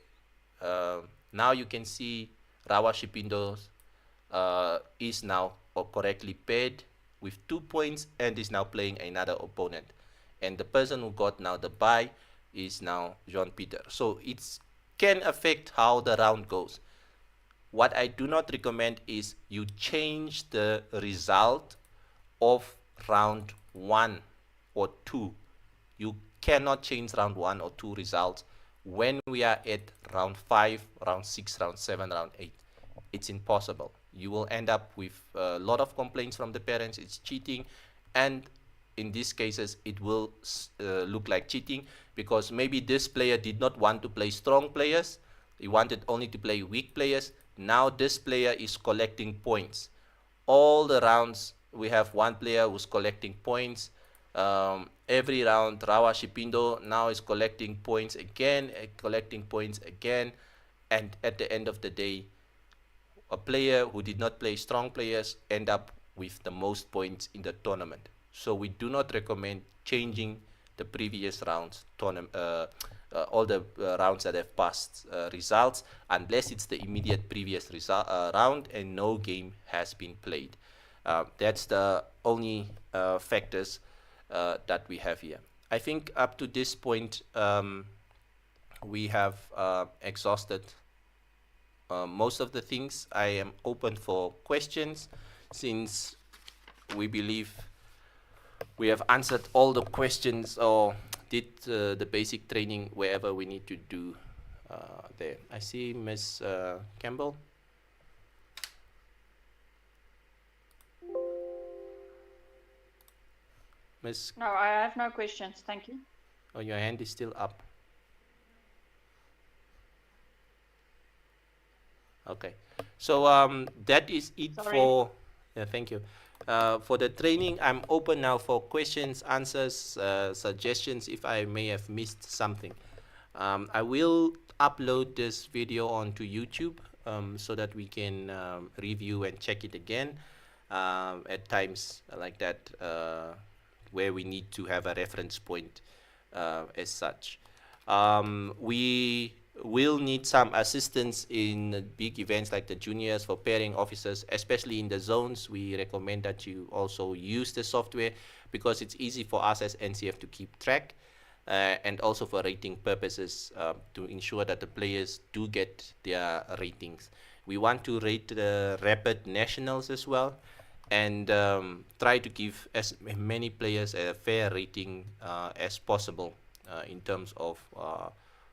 now you can see Rawa Shipindo is now correctly paired with 2 points and is now playing another opponent. And the person who got now the buy is now Jean Peter. So it can affect how the round goes. What I do not recommend is you change the result of round 1 or 2. You cannot change round 1 or 2 results when we are at round 5, round 6, round 7, round 8. It's impossible. You will end up with a lot of complaints from the parents. It's cheating, and in these cases it will look like cheating because maybe this player did not want to play strong players. He wanted only to play weak players. Now this player is collecting points. All the rounds we have one player who's collecting points. Every round Rawa Shipindo now is collecting points again, and at the end of the day, a player who did not play strong players end up with the most points in the tournament. So we do not recommend changing the previous rounds, all the rounds that have passed results, unless it's the immediate previous round and no game has been played. That's the only factors that we have here. I think up to this point we have exhausted most of the things. I am open for questions since we believe we have answered all the questions or did the basic training wherever we need to do there. I see Miss Campbell. Miss. No, I have no questions. Thank you. Oh, your hand is still up. Okay, so that is it. Sorry. For thank you for the training. I'm open now for questions, answers, suggestions if I may have missed something. I will upload this video onto YouTube so that we can review and check it again at times like that where we need to have a reference point as such. We will need some assistance in big events like the juniors for pairing officers, especially in the zones. We recommend that you also use the software because it's easy for us as NCF to keep track and also for rating purposes to ensure that the players do get their ratings. We want to rate the rapid nationals as well and try to give as many players a fair rating as possible in terms of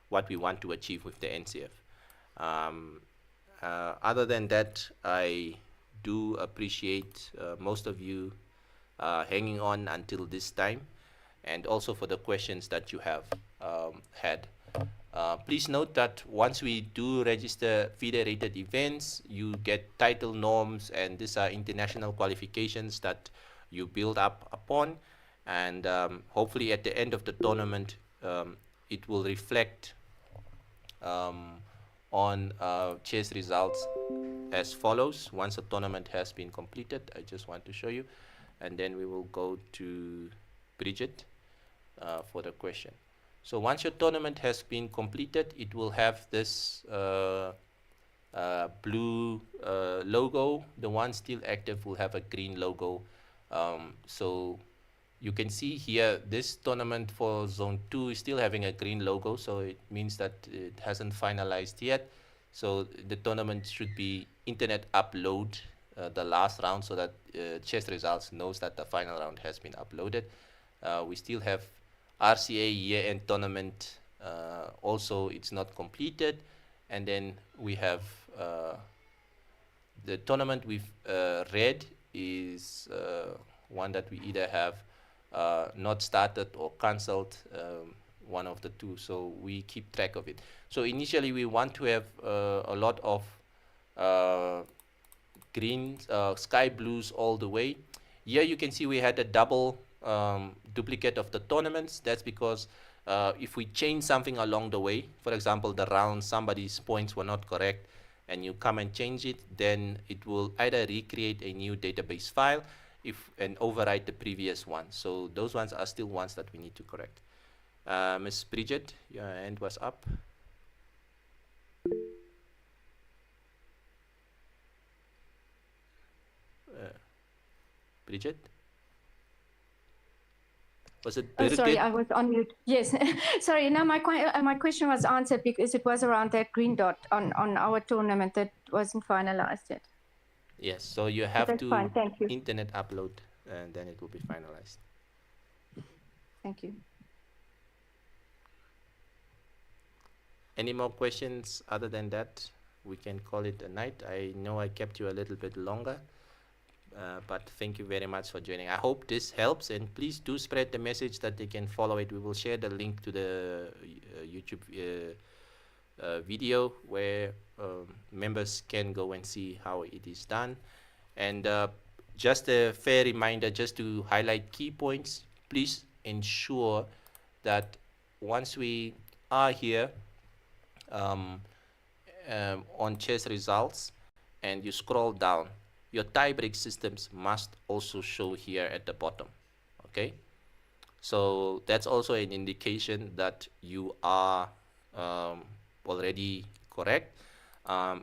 what we want to achieve with the NCF. Other than that, I do appreciate most of you hanging on until this time, and also for the questions that you have had. Please note that once we do register federated events, you get title norms, and these are international qualifications that you build up upon, and hopefully at the end of the tournament it will reflect on chess results as follows. Once the tournament has been completed, I just want to show you, and then we will go to Bridget for the question. So once your tournament has been completed, it will have this blue logo. The one still active will have a green logo. So you can see here this tournament for zone 2 is still having a green logo, so it means that it hasn't finalized yet. So the tournament should be internet upload the last round so that chess results knows that the final round has been uploaded. We still have RCA year-end tournament, also it's not completed, and then we have the tournament with red is one that we either have not started or cancelled, one of the two, so we keep track of it. So initially we want to have a lot of green, sky blues all the way. Here you can see we had a double duplicate of the tournaments. That's because if we change something along the way, for example the round, somebody's points were not correct and you come and change it, then it will either recreate a new database file and overwrite the previous one. So those ones are still ones that we need to correct. Miss Bridget, your hand was up. Bridget? Was it Birgit? Oh, sorry, I was on mute. Yes, sorry. No, my question was answered because it was around that green dot on our tournament that wasn't finalized yet. Yes, so you have to fine. Thank you. internet upload and then it will be finalized. Thank you. Any more questions other than that? We can call it a night. I know I kept you a little bit longer, but thank you very much for joining. I hope this helps, and please do spread the message that they can follow it. We will share the link to the YouTube video where members can go and see how it is done. And just a fair reminder, just to highlight key points, please ensure that once we are here on chess results and you scroll down, your tie-break systems must also show here at the bottom. Okay, so that's also an indication that you are already correct.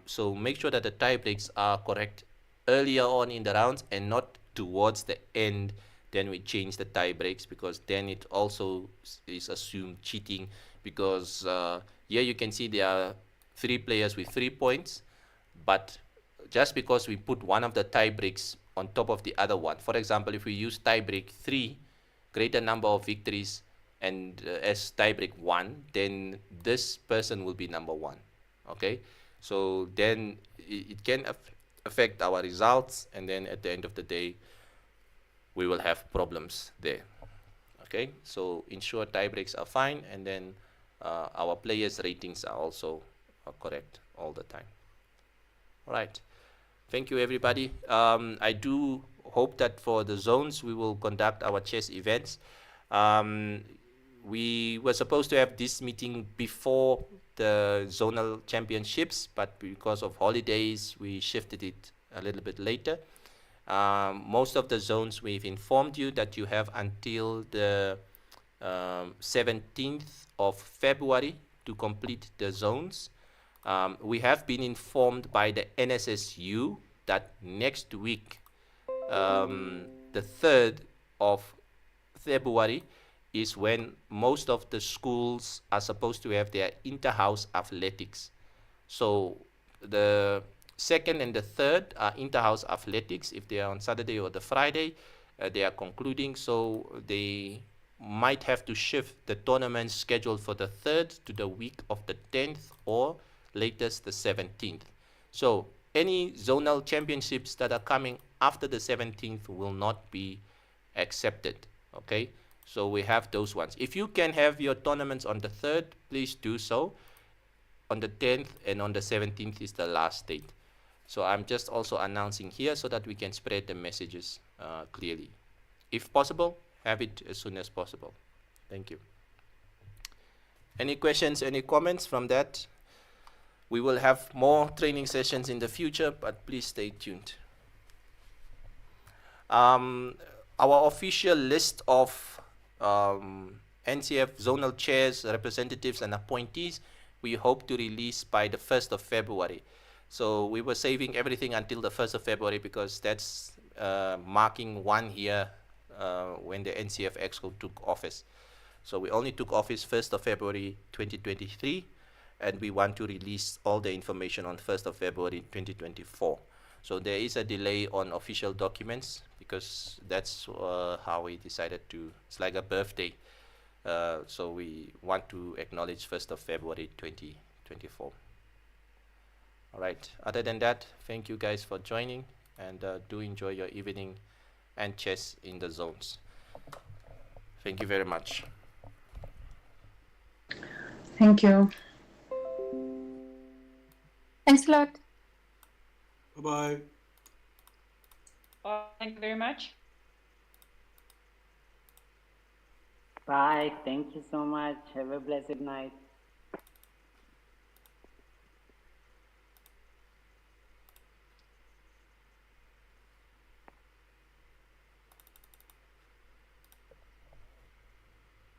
So make sure that the tie breaks are correct earlier on in the rounds and not towards the end. Then we change the tie breaks, because then it also is assumed cheating, because here you can see there are 3 players with 3 points, but just because we put one of the tie breaks on top of the other one, for example, if we use tie break 3, greater number of victories, and as tiebreak 1, then this person will be number 1. Okay, so then it can affect our results, and then at the end of the day we will have problems there. Okay, so ensure tiebreaks are fine, and then our players' ratings are also correct all the time. All right, thank you everybody. I do hope that for the zones we will conduct our chess events. We were supposed to have this meeting before the zonal championships, but because of holidays we shifted it a little bit later. Most of the zones we've informed you that you have until the 17th of February to complete the zones. We have been informed by the NSSU that next week, the 3rd of February, is when most of the schools are supposed to have their inter-house athletics. So the 2nd and the 3rd are inter-house athletics. If they are on Saturday or the Friday, they are concluding, so they might have to shift the tournament scheduled for the 3rd to the week of the 10th or latest the 17th. So any zonal championships that are coming after the 17th will not be accepted. Okay, so we have those ones. If you can have your tournaments on the 3rd, please do so. On the 10th and on the 17th is the last date. So I'm just also announcing here so that we can spread the messages clearly. If possible, have it as soon as possible. Thank you. Any questions, any comments from that? We will have more training sessions in the future, but please stay tuned. Our official list of NCF zonal chairs, representatives, and appointees, we hope to release by the 1st of February. So we were saving everything until the 1st of February because that's marking 1 year when the NCF Exco took office. So we only took office 1st of February 2023, and we want to release all the information on 1st of February 2024. So there is a delay on official documents because that's how we decided to, it's like a birthday. So we want to acknowledge 1st of February 2024. All right, other than that, thank you guys for joining, and do enjoy your evening and chess in the zones. Thank you very much. Thank you. Thanks a lot. Bye-bye. Thank you very much. Bye. Thank you so much. Have a blessed night.